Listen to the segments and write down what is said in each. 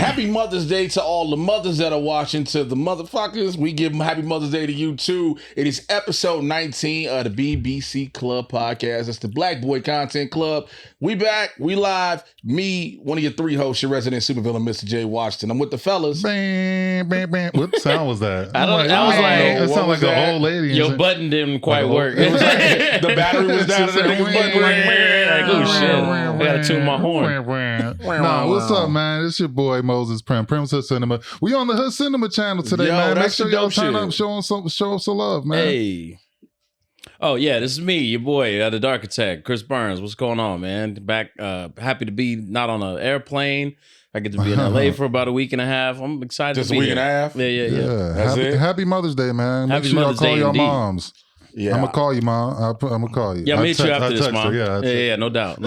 Happy Mother's Day to all the mothers that are watching. To the motherfuckers, we give them Happy Mother's Day to you too. It is episode 19 of the BBC Club podcast. That's the Black Boy Content Club. We back, we live. Me, one of your three hosts, your resident supervillain, Mr. J. Washington. I'm with the fellas. Bam, bam, bam. What sound was that? I was like, it sounded like an old lady. Your button didn't quite work. It was like the battery was down. Like, oh shit! I gotta tune my horn. Nah, what's up, man? It's your boy Moses Primm. Primm's Hood Cinema. We on the Hood Cinema channel today, man. Make sure y'all turn up, show us some love, man. Hey. Oh yeah, this is me, your boy, the Dark Attack, Chris Burns. What's going on, man? Back, happy to be not on an airplane. I get to be in LA for about a week and a half. I'm excited. Just to be a week here. and a half. Yeah. That's it. Happy Mother's Day, man. Make Happy sure y'all Mother's call Day your indeed. moms. Yeah, I'm gonna call you, Mom. I'm gonna call you. Yeah, I'll meet you after this, Mom. Yeah, no doubt.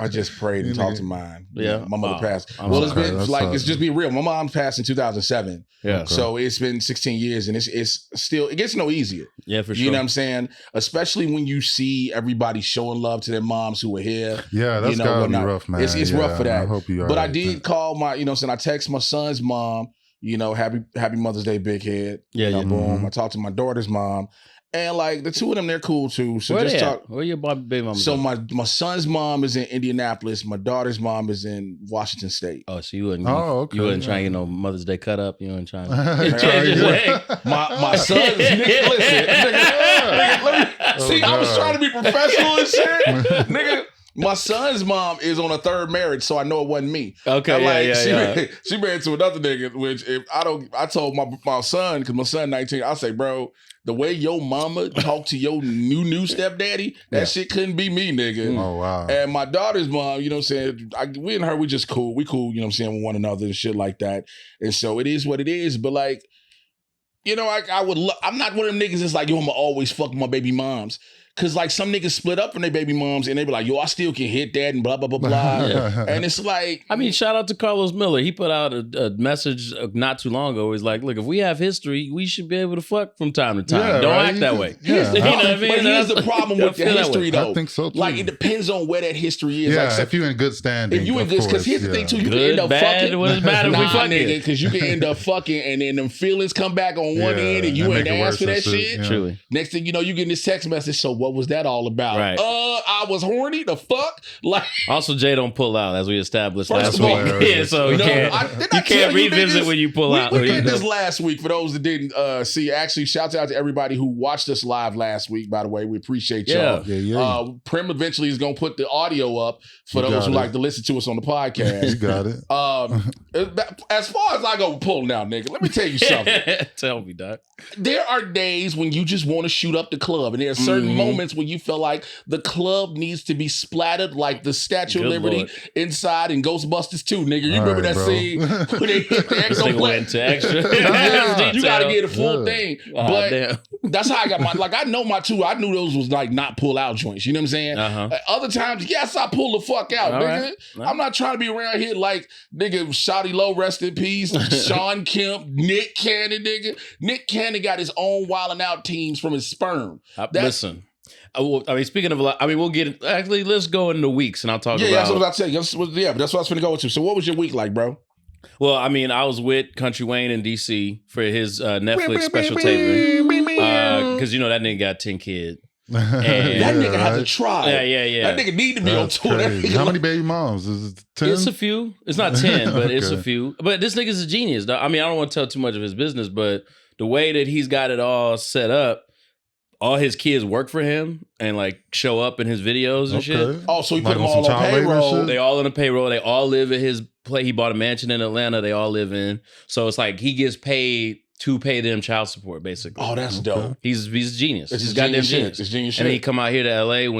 I just prayed and talked to mine. Yeah. My mother passed. I'm Well, it's sorry. been like, it's just be real. My mom passed in 2007. Yeah. So it's been 16 years and it's still, it gets no easier. Yeah, for sure. You know what I'm saying? Especially when you see everybody showing love to their moms who were here. Yeah, that's gotta be rough, man. It's rough for that. I hope you are. But I did call my, you know what I'm saying? I text my son's mom, you know, happy Mother's Day, big head. Yeah, you know, yeah. boom. I talked to my daughter's mom. And like the two of them, they're cool too. So Where just they talk. at? Where your baby mama? So my son's mom is in Indianapolis. My daughter's mom is in Washington State. Oh, so you wouldn't? Okay. You wouldn't try, Mother's Day cut up. You wouldn't try. My son's nigga, listen, nigga, let me see. I was trying to be professional and shit, nigga. My son's mom is on a third marriage, so I know it wasn't me. Okay, She married to another nigga. Which if I told my son, because my son 19, I say, bro, the way your mama talked to your new stepdaddy, that shit couldn't be me, nigga. Oh, wow. And my daughter's mom, you know what I'm saying? We and her, we just cool. We cool, you know what I'm saying, with one another and shit like that. And so it is what it is. But like, you know, I'm not one of them niggas that's like, yo, I'ma always fuck my baby moms. Cause like some niggas split up from their baby moms and they be like, yo, I still can hit that and blah, blah, blah, blah. And it's like, I mean, shout out to Carlos Miller. He put out a message not too long ago. He's like, look, if we have history, we should be able to fuck from time to time. Yeah, Don't right? act that way. Yeah. You know what I mean? But here's the problem with the history though. I think so too. Like it depends on where that history is. Yeah, like, if you in good standing. if you in good, because here's the thing too, you can end up bad, fucking. what does it matter if we fucking? Nigga, because you can end up fucking and then them feelings come back on one end and you ain't asked for that shit. Truly. Next thing you know, you get this text message. So what was that all about? Right. I was horny. The fuck? Like. Also, Jay don't pull out, as we established First last of all, week. Yeah, so you can't revisit niggas, when you pull out. We did this last week. For those that didn't see, actually, shout out to everybody who watched us live last week. By the way, we appreciate y'all. Yeah. Primm eventually is gonna put the audio up for those who like to listen to us on the podcast. You got it. As far as I go pulling out, nigga, let me tell you something. Tell me, Doc. There are days when you just want to shoot up the club, and there are certain moments when you feel like the club needs to be splattered like the Statue of Liberty inside in Ghostbusters 2, nigga. You remember that scene when they hit the This went to extra. You gotta get a full thing. Oh, But damn. that's how I got my, like, I know my two, I knew those was like not pull out joints. You know what I'm saying? Other times, yes, I pull the fuck out, All nigga. right. I'm not trying to be around here like, nigga, Shotty Low, rest in peace, Sean Kemp, Nick Cannon, nigga. Nick Cannon got his own wilding out teams from his sperm. Listen. I mean, speaking of a lot, I mean, we'll get actually. Let's go into weeks, and I'll talk about. Yeah, that's what I was about to say. Yeah, but that's what I was going to go into. So, what was your week like, bro? Well, I mean, I was with Country Wayne in DC for his Netflix special taping because you know that nigga got 10 kids. That nigga had to try. Yeah. That nigga need to be on tour. How many baby moms? Is it 10? It's a few. It's not 10, but it's a few. But this nigga's a genius, though. I mean, I don't want to tell too much of his business, but the way that he's got it all set up, all his kids work for him and like show up in his videos and shit. Oh, so he Like put them on some all on child labor payroll. shit? They all on a payroll. They all live at his place. He bought a mansion in Atlanta. They all live in. So it's like he gets paid to pay them child support, basically. Oh, that's dope. He's a genius. It's He's goddamn genius genius. shit. It's genius And then he shit. come out here to LA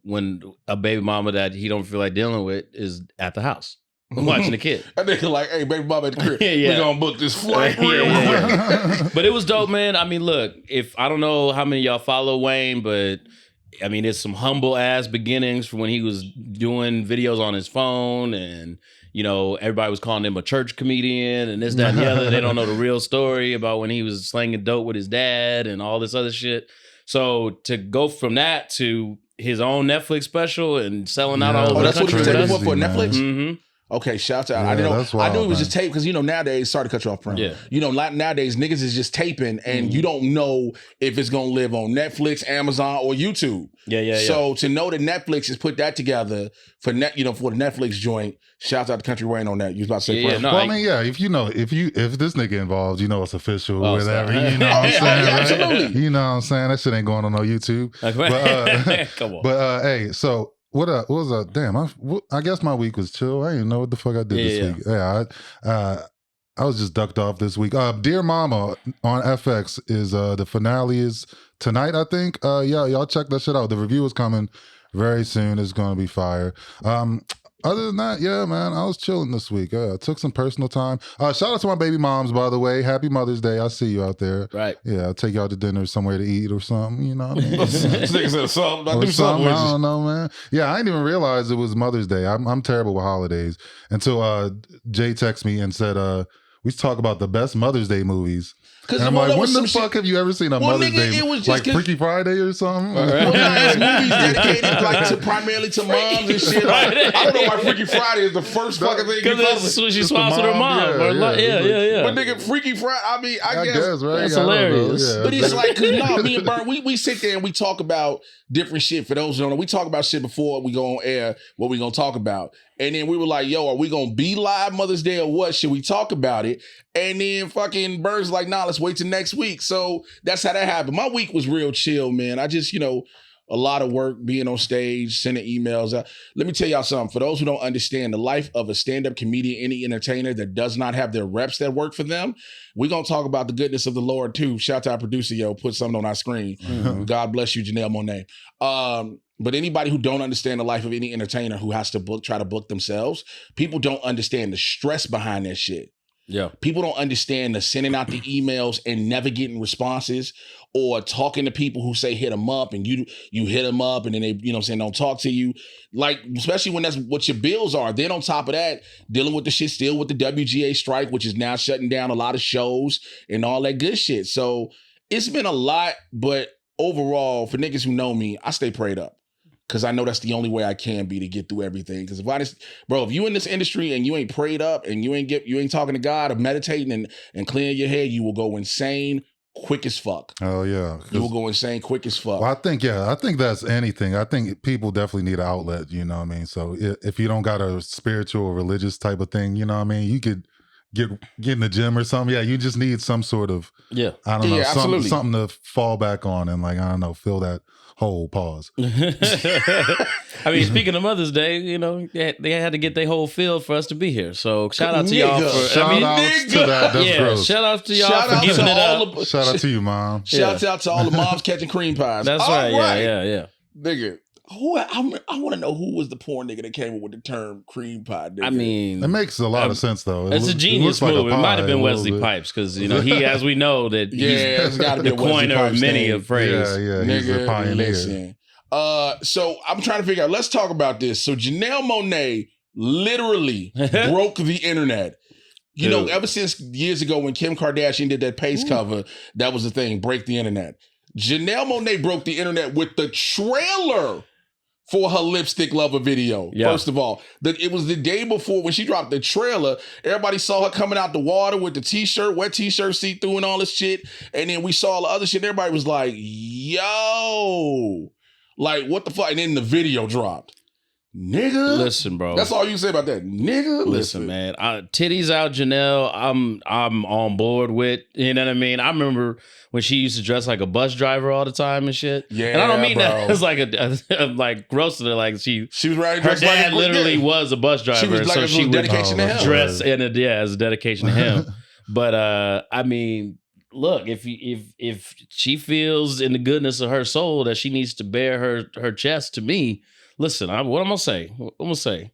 when a baby mama that he don't feel like dealing with is at the house watching the kid. That nigga like, hey, baby mama at the crib. Yeah. We gonna book this flight real Yeah. But it was dope, man. I mean, look, if I don't know how many of y'all follow Wayne, but I mean, it's some humble ass beginnings from when he was doing videos on his phone and, you know, everybody was calling him a church comedian and this, that, and the other. They don't know the real story about when he was slanging dope with his dad and all this other shit. So to go from that to his own Netflix special and selling out all over the that's what country he with was us. for Netflix? Mm-hmm. Okay, shout out. Yeah, I didn't know. that's wild, I knew it was man. just tape because nowadays. Sorry to cut you off, Primm. Yeah. Nowadays niggas is just taping, and you don't know if it's gonna live on Netflix, Amazon, or YouTube. Yeah. So to know that Netflix has put that together for for the Netflix joint. Shout out to Country Wayne on that. You was about to say, Primm? No, Well, I mean, yeah, if this nigga involved, it's official, Oh, whatever. sorry. You know what I'm saying? yeah, right? absolutely. You know what I'm saying? That shit ain't going on no YouTube. Okay. Come on. But hey, so what was that? Damn, I guess my week was chill. I didn't know what the fuck I did this week. Yeah, I was just ducked off this week. Dear Mama on FX is the finale is tonight, I think. Y'all check that shit out. The review is coming very soon. It's gonna be fire. Other than that, yeah, man, I was chilling this week. I took some personal time. Shout out to my baby moms, by the way. Happy Mother's Day. I see you out there. Right. Yeah, I'll take you out to dinner somewhere to eat or something. You know what I mean? This nigga said something. I do Or something. I don't know, man. Yeah, I didn't even realize it was Mother's Day. I'm terrible with holidays until Jay texted me and said, we talk about the best Mother's Day movies. And I'm like, when the fuck have you ever seen a Mother's Day? It was just like Freaky Friday or something? Well, it's movies dedicated like primarily to moms and shit. Like, I don't know why Freaky Friday is the first fucking thing. Because she swaps with her mom. Yeah. But nigga, Freaky Friday. I mean, I guess right? That's hilarious. Yeah. But it's like, cause me and Bert, we sit there and we talk about different shit. For those who don't know, we talk about shit before we go on air. What we gonna talk about? And then we were like, yo, are we gonna be live Mother's Day or what? Should we talk about it? And then fucking Bird's like, nah, let's wait till next week. So that's how that happened. My week was real chill, man. I just, a lot of work, being on stage, sending emails. Let me tell y'all something. For those who don't understand the life of a stand-up comedian, any entertainer that does not have their reps that work for them, we're going to talk about the goodness of the Lord too. Shout out to our producer, put something on our screen. Mm-hmm. God bless you, JANELLE, MONET. But anybody who don't understand the life of any entertainer who has to try to book themselves, people don't understand the stress behind that shit. Yeah. People don't understand the sending out the emails and never getting responses, or talking to people who say hit them up and you hit them up and then they, don't talk to you. Like, especially when that's what your bills are. Then on top of that, dealing with the shit still with the WGA strike, which is now shutting down a lot of shows and all that good shit. So it's been a lot, but overall, for niggas who know me, I stay prayed up. Cause I know that's the only way I can be to get through everything. Cause if you in this industry and you ain't prayed up and you ain't talking to God or meditating and clearing your head, you will go insane quick as fuck. Oh yeah. You will go insane quick as fuck. Well, I think that's anything. I think people definitely need an outlet, you know what I mean? So if you don't got a spiritual or religious type of thing, you know what I mean? You could get in the gym or something. Yeah, you just need some sort of, I don't know, something to fall back on and like, I don't know, fill that whole pause. I mean, speaking of Mother's Day, they had to get their whole field for us to be here. So shout out to y'all for shout out to that. That's gross. Shout out to y'all for giving it up. Shout out to you, Mom. Shout out to all the moms catching cream pies. That's right. Yeah. Nigga. I want to know who was the porn nigga that came up with the term cream pie. Nigga. I mean, it makes a lot of sense though. It's a genius move. It might have been Wesley Pipes because he, as we know, that he's the coiner of many a phrase. Yeah, he's a pioneer. Listen. So I'm trying to figure out. Let's talk about this. So JANELLE MONET literally broke the internet. Ever since years ago when Kim Kardashian did that Pace cover, that was the thing. Break the internet. JANELLE MONET broke the internet with the trailer for her Lipstick Lover video. Yeah. First of all, it was the day before when she dropped the trailer. Everybody saw her coming out the water with the t-shirt, wet t-shirt, see-through and all this shit. And then we saw all the other shit. Everybody was like, yo, like what the fuck? And then the video dropped. Nigga. Listen, bro. That's all you say about that. Nigga. Listen, man. Titties out, JANELLE. I'm on board with, you know what I mean? I remember when she used to dress like a bus driver all the time and shit. Yeah, and I don't mean that as like like gross to her. Like she was right. Her dad literally was a bus driver, she was like so she would dedication to him. Dress in it, as a dedication to him. But I mean, look, if she feels in the goodness of her soul that she needs to bare her chest to me, listen, what I'm gonna say.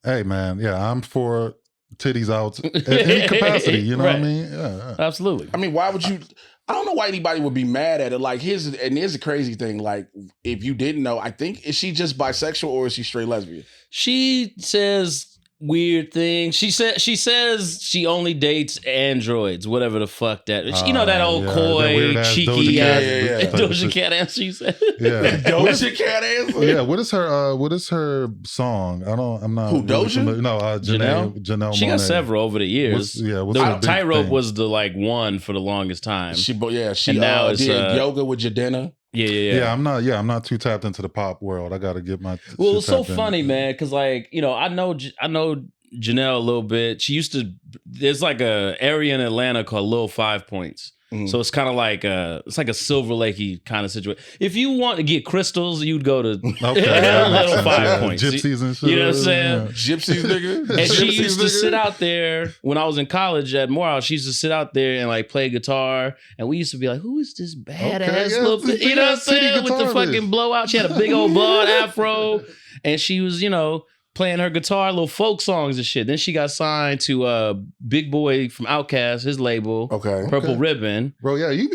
Hey man, yeah, I'm for titties out in any capacity. You know what I mean? Yeah. Absolutely. I mean, why would you? I don't know why anybody would be mad at it. Like, here's a crazy thing. Like, if you didn't know, I think, is she just bisexual or is she straight lesbian? She says weird thing. She says she only dates androids, whatever the fuck that. You know that old coy, cheeky Doja Cat answer you said. Yeah, Doja Cat answer. Yeah, what is her song? I'm not. Who, Doja? Really no, Janelle. She got several over the years. What's the Tightrope was the one for the longest time. She and now it's did yoga with Jadena. Yeah. I'm not too tapped into the pop world. I got to get my. Well, it's so funny, man, because I know Janelle a little bit. She used to. There's like a area in Atlanta called Lil 5 Points. So it's kind of like a Silver Lakey kind of situation. If you want to get crystals, you'd go to Little 5 Points. Gypsies and shit. You know what I'm saying? Yeah. Gypsies, nigga. And she used to sit out there when I was in college at MORANT. She used to sit out there and like play guitar. And we used to be like, who is this badass little bitch? You know what I'm saying? With the fucking blowout. She had a big old blonde afro. And she was, playing her guitar, little folk songs and shit. Then she got signed to Big Boy from Outkast, his label, Purple Ribbon. Bro, yeah, you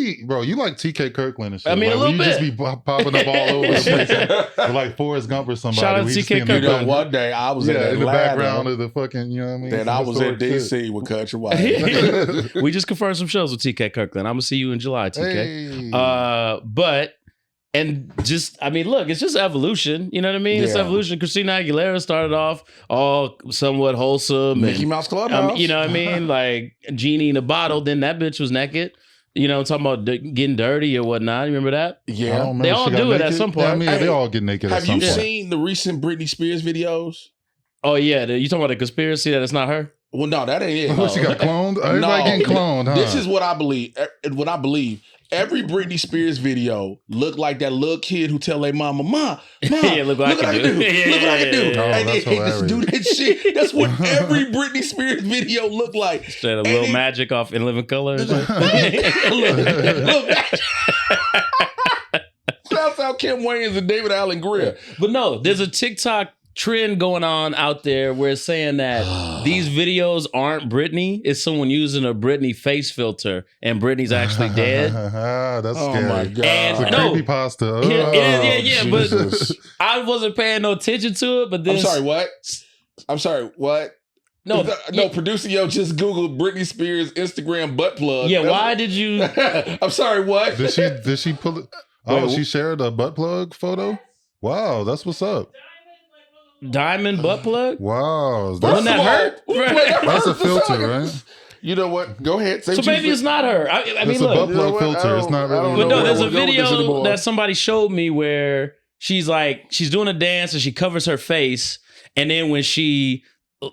like TK Kirkland and shit. I mean, a little bit. You just be popping up all over the place, like Forrest Gump or somebody. Shout out to TK Kirkland. One day I was in the background of the fucking, you know what I mean? Then I was in DC with Country White. We just confirmed some shows with TK Kirkland. I'm gonna see you in July, TK. But. And look, it's just evolution. You know what I mean? It's evolution. Christina Aguilera started off all somewhat wholesome. Mickey Mouse Clubhouse. You know what I mean? Like Genie in a bottle. Then that bitch was naked. Talking about getting dirty or whatnot. You remember that? Yeah. They all do it at some point. I mean, they all get naked at some point. Have you seen the recent Britney Spears videos? Oh, yeah. You talking about the conspiracy that it's not her? Well, no, that ain't it. What, she got cloned? Everybody getting cloned, huh? This is what I believe. Every Britney Spears video look like that little kid who tell their mama, Ma, yeah, look like I do. Look like I do. Oh, And that's they just do that shit. That's what every Britney Spears video look like. Straight a little magic off In Living Color. Look. Shouts out Kim Wayans and David Allen Greer. But no, there's a TikTok trend going on out there where it's saying that these videos aren't Britney. It's someone using a Britney face filter and Britney's actually dead. That's scary. Oh my God. It's a creepypasta. Jesus. But I wasn't paying no attention to it. But this, I'm sorry, what? No, producer, just Googled Britney Spears Instagram butt plug. Yeah, why did you? I'm sorry, what? Did she pull it? Oh, she shared a butt plug photo? Wow, that's what's up. Diamond butt plug? Wow. Wouldn't that hurt? That's a filter, right? You know what? Go ahead. So maybe it's not her. I mean, it's look. a butt plug filter. It's not really. But no, there's a video that somebody showed me where she's doing a dance and she covers her face. And then when she,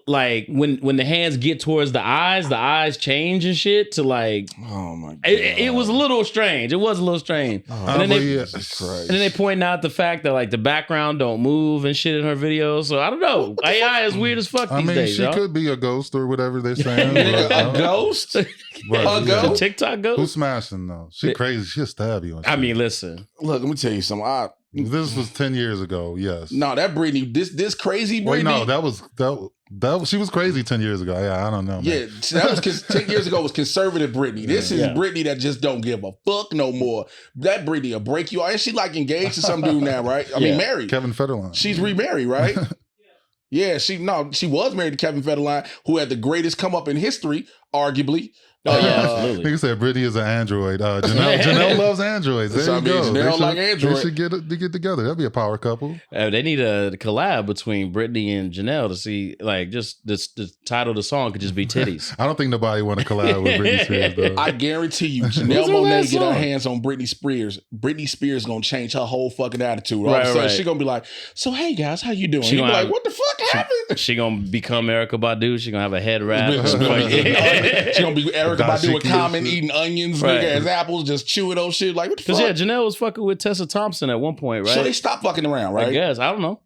when the hands get towards the eyes change and shit to oh my God. It was a little strange. It was a little strange. And then they point out the fact that the background don't move and shit in her videos. So I don't know. AI is weird as fuck these days. She could be a ghost or whatever they're saying. A ghost? A ghost? A TikTok ghost? Who's smashing though? She crazy. She'll stab you. I mean, listen. Look, let me tell you something. This was 10 years ago. Yes. No, that Britney, this crazy Britney. Wait, no, that was she was crazy 10 years ago. Yeah, I don't know. Man. Yeah, that was 10 years ago was conservative Britney. This is Britney that just don't give a fuck no more. That Britney will break you. And she engaged to some dude now, right? I mean, married. Kevin Federline. She's remarried, right? Yeah, she was married to Kevin Federline, who had the greatest come up in history, arguably. Oh yeah, absolutely. Nigga said Britney is an android. Janelle loves androids. There you go. Janelle like android. They should get together. That'd be a power couple. They need a collab between Britney and Janelle to see just the title of the song could just be titties. I don't think nobody want to collab with Britney Spears though. I guarantee you, Janelle Monáe get her hands on Britney Spears. Britney Spears gonna change her whole fucking attitude. All of a sudden, she gonna be like, "So hey guys, how you doing?" She gonna be like, "What the fuck happened?" She gonna become Erykah Badu. She gonna have a head wrap. She gonna be Erykah Badu with Common eating onions, big ass apples, just chewing those shit. What the fuck? Because Janelle was fucking with Tessa Thompson at one point, right? So they stopped fucking around, right? I guess. I don't know.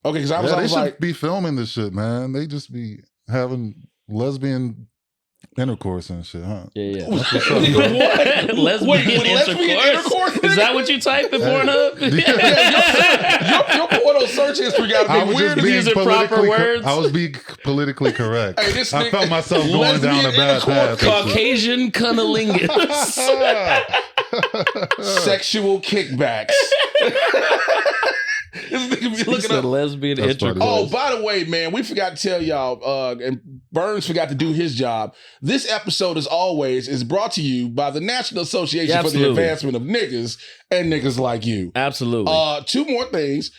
Okay, because I was they like, should be filming this shit, man. They just be having lesbian intercourse and shit, huh? Yeah. What? Lesbian intercourse? Is that what you type in Pornhub? Your porno search history got to be weird. Using proper words. I was being politically correct. Hey, I felt myself going down a bad path. Caucasian cunnilingus. Sexual kickbacks. This nigga be He looking said up. lesbian That's intercourse. funny. Oh, by the way, man, we forgot to tell y'all, and Burns forgot to do his job. This episode, as always, is brought to you by the National Association for the Absolutely. Advancement of Niggas and Niggas Like You. Absolutely. Two more things.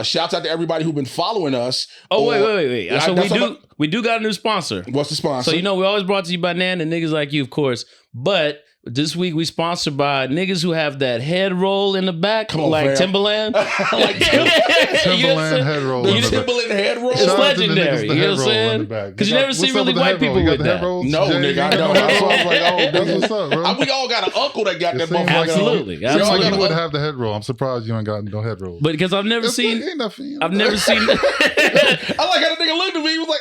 Shouts out to everybody who's been following us. Oh, on- wait. Yeah, So that's we do got a new sponsor. What's the sponsor? So, we always brought to you by NAAN and Niggas Like You, of course. But this week we sponsored by niggas who have that head roll in the back, Come on, like fam. Timberland. Like Timberland head roll. the in the back. Timberland head roll. It's Shout out to the legendary, niggas, you the know head what I'm roll in saying? the back. 'Cause you never see What's really up with the white head roll? people You got with the head that. rolls, No, Jay? nigga, I You don't. got the That's head why I was rolls? like, oh, That's what's up, bro. We all got an uncle that got It that seems motherfucker. like Absolutely. We all Seems like got you an would uncle- have the head roll. I'm surprised you ain't got no head roll. But because I've never It's seen... ain't nothing. I've never seen... I like how the nigga looked at me. He was like,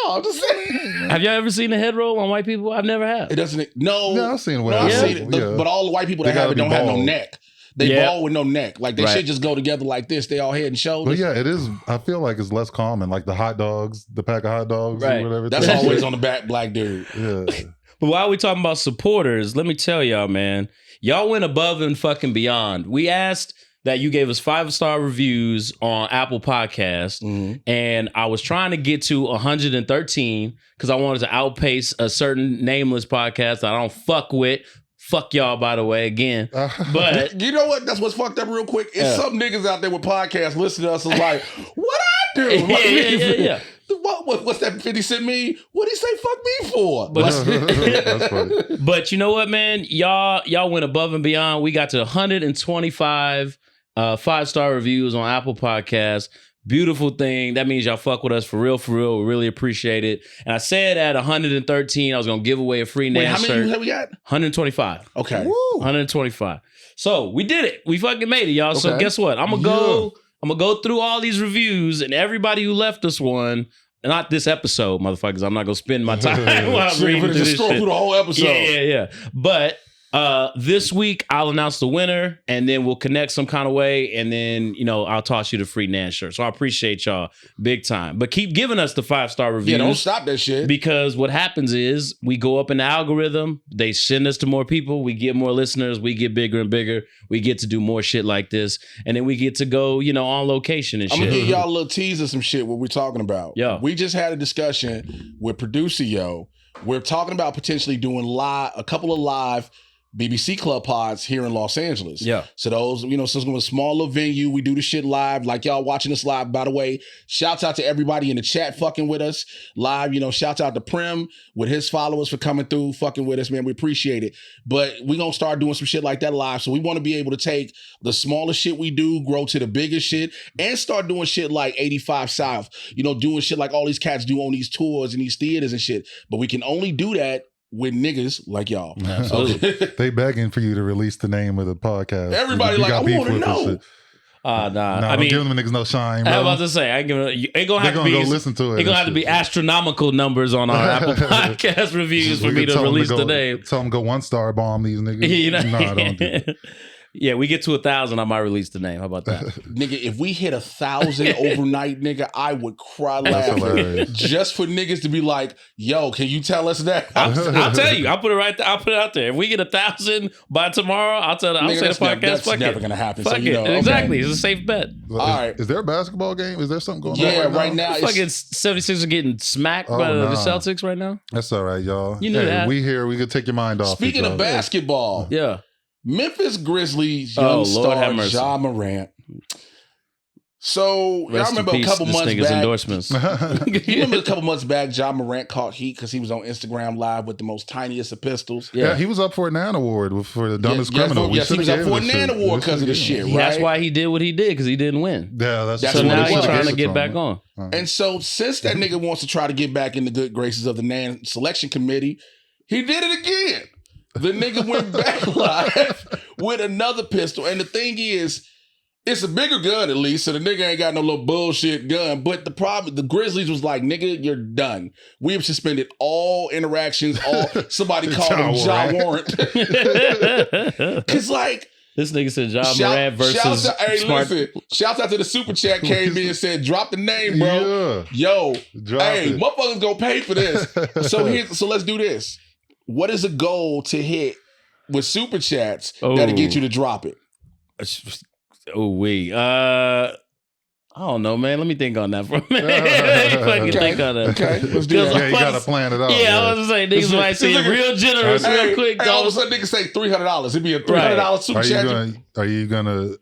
no, I'm just saying. Have y'all ever seen a head roll on white people? I've never have. It doesn't. No. Yeah, I've seen No, one. I've Yeah. seen it. But all the white people that They have it gotta don't be have no bald. neck. They Yeah. bald with no neck. Like they Right. should just go together like this. They all head and But shoulders. yeah, it is. I feel like it's less common. Like the hot dogs, the pack of hot dogs, Right. or whatever. That's thing. always on the back, black dude. Yeah. But while we talking about supporters, let me tell y'all, man, y'all went above and fucking beyond. We asked that you gave us 5-star reviews on Apple Podcasts, and I was trying to get to 113 because I wanted to outpace a certain nameless podcast that I don't fuck with. Fuck y'all, by the way, again. But You know what? That's what's fucked up real quick. It's Yeah. some niggas out there with podcasts listening to us is like, what I do? Yeah, Like, yeah. What's that 50 Cent mean? What'd he say fuck me for? That's funny. But you know what, man? Y'all went above and beyond. We got to 125 5-star reviews on Apple Podcasts. Beautiful thing. That means y'all fuck with us for real, for real. We really appreciate it. And I said at 113, I was gonna give away a free Wait, NAAN how shirt. many have we got? 125. Okay. 125. So we did it. We fucking made it, y'all. So Okay. guess what? I'm gonna go through all these reviews and everybody who left us one. Not this episode, motherfuckers. I'm not gonna spend my time while I'm So reading we're through just this scroll shit. through the whole episode. Yeah. But this week I'll announce the winner, and then we'll connect some kind of way, and then I'll toss you the free NAAN shirt. So I appreciate y'all big time. But keep giving us the 5-star reviews. Yeah, don't stop that shit. Because what happens is we go up in the algorithm, they send us to more people, we get more listeners, we get bigger and bigger, we get to do more shit like this, and then we get to go, on location and I'm shit. gonna give y'all a little tease of some shit what we're talking about. Yeah. We just had a discussion with producer Yo. We're talking about potentially doing a couple of live BBC Club pods here in Los Angeles. Yeah. So those, so it's gonna be a small little venue. We do the shit live, like y'all watching us live. By the way, shouts out to everybody in the chat fucking with us live. Shouts out to Primm with his followers for coming through, fucking with us, man. We appreciate it. But we gonna start doing some shit like that live. So we want to be able to take the smallest shit we do, grow to the biggest shit, and start doing shit like 85 South. Doing shit like all these cats do on these tours and these theaters and shit. But we can only do that with niggas like y'all. Absolutely. They begging for you to release the name of the podcast. Everybody You like, got I beef wanna with this know. shit. Nah. Nah, I don't mean, give them niggas no shine, bro. I was about to say, I ain't gonna have They're to gonna be. go listen to it. It's gonna and have to be shit. astronomical numbers on our Apple Podcast reviews for We me could to tell them release go, the name. Tell them go 1-star bomb these niggas. Nah, don't do it. Yeah, we get to 1,000, I might release the name. How about that? Nigga, if we hit 1,000 overnight, nigga, I would cry That's laughing. hilarious. Just for niggas to be like, yo, can you tell us that? I'll tell you. I'll put it right there. I'll put it out there. If we get 1,000 by tomorrow, I'll say the podcast. That's Fuck never it. gonna happen. Fuck So, it. okay. Exactly. It's a safe bet. All right. Is there a basketball game? Is there something going Yeah, on right now. Fucking 76ers are getting smacked Oh, by the nah. Celtics right now. That's all right, y'all. You knew that. We here. We could take your mind off. Speaking it, of y'all. basketball, Yeah. Memphis Grizzlies Oh, young Lord star have mercy. Ja Morant. So, Rest y'all remember in a peace, couple this months nigga's back. endorsements. You remember a couple months back, Ja Morant caught heat because he was on Instagram Live with the most tiniest of pistols. Yeah, he was up for a NAAN award for the dumbest criminal. Yes, he was up for a NAAN award because of the shit, right? That's why he did what he did, because he didn't win. Yeah, that's So So what now it he's was. trying to get back on. And so, since that nigga wants to try to get back in the good graces of the NAAN selection committee, he did it again. The nigga went back live with another pistol. And the thing is, it's a bigger gun at least, so the nigga ain't got no little bullshit gun. But the problem, the Grizzlies was like, nigga, you're done. We have suspended all interactions. Somebody called him Ja Warrant. Cause like, This nigga said Ja Morant versus Smart. Shouts out to the super chat came in and said, drop the name, bro. Yo, Drop hey, it. motherfuckers gonna pay for this. So let's do this. What is a goal to hit with super chats that'll get you to drop it? Oh, wait. I don't know, man. Let me think on that for a minute. Let me fucking think on that. Okay, let's do that. Yeah, you gotta plan it out. Yeah, I was gonna say niggas might say real generous real quick. Hey, all of a sudden niggas say $300. It'd be a $300 super chat.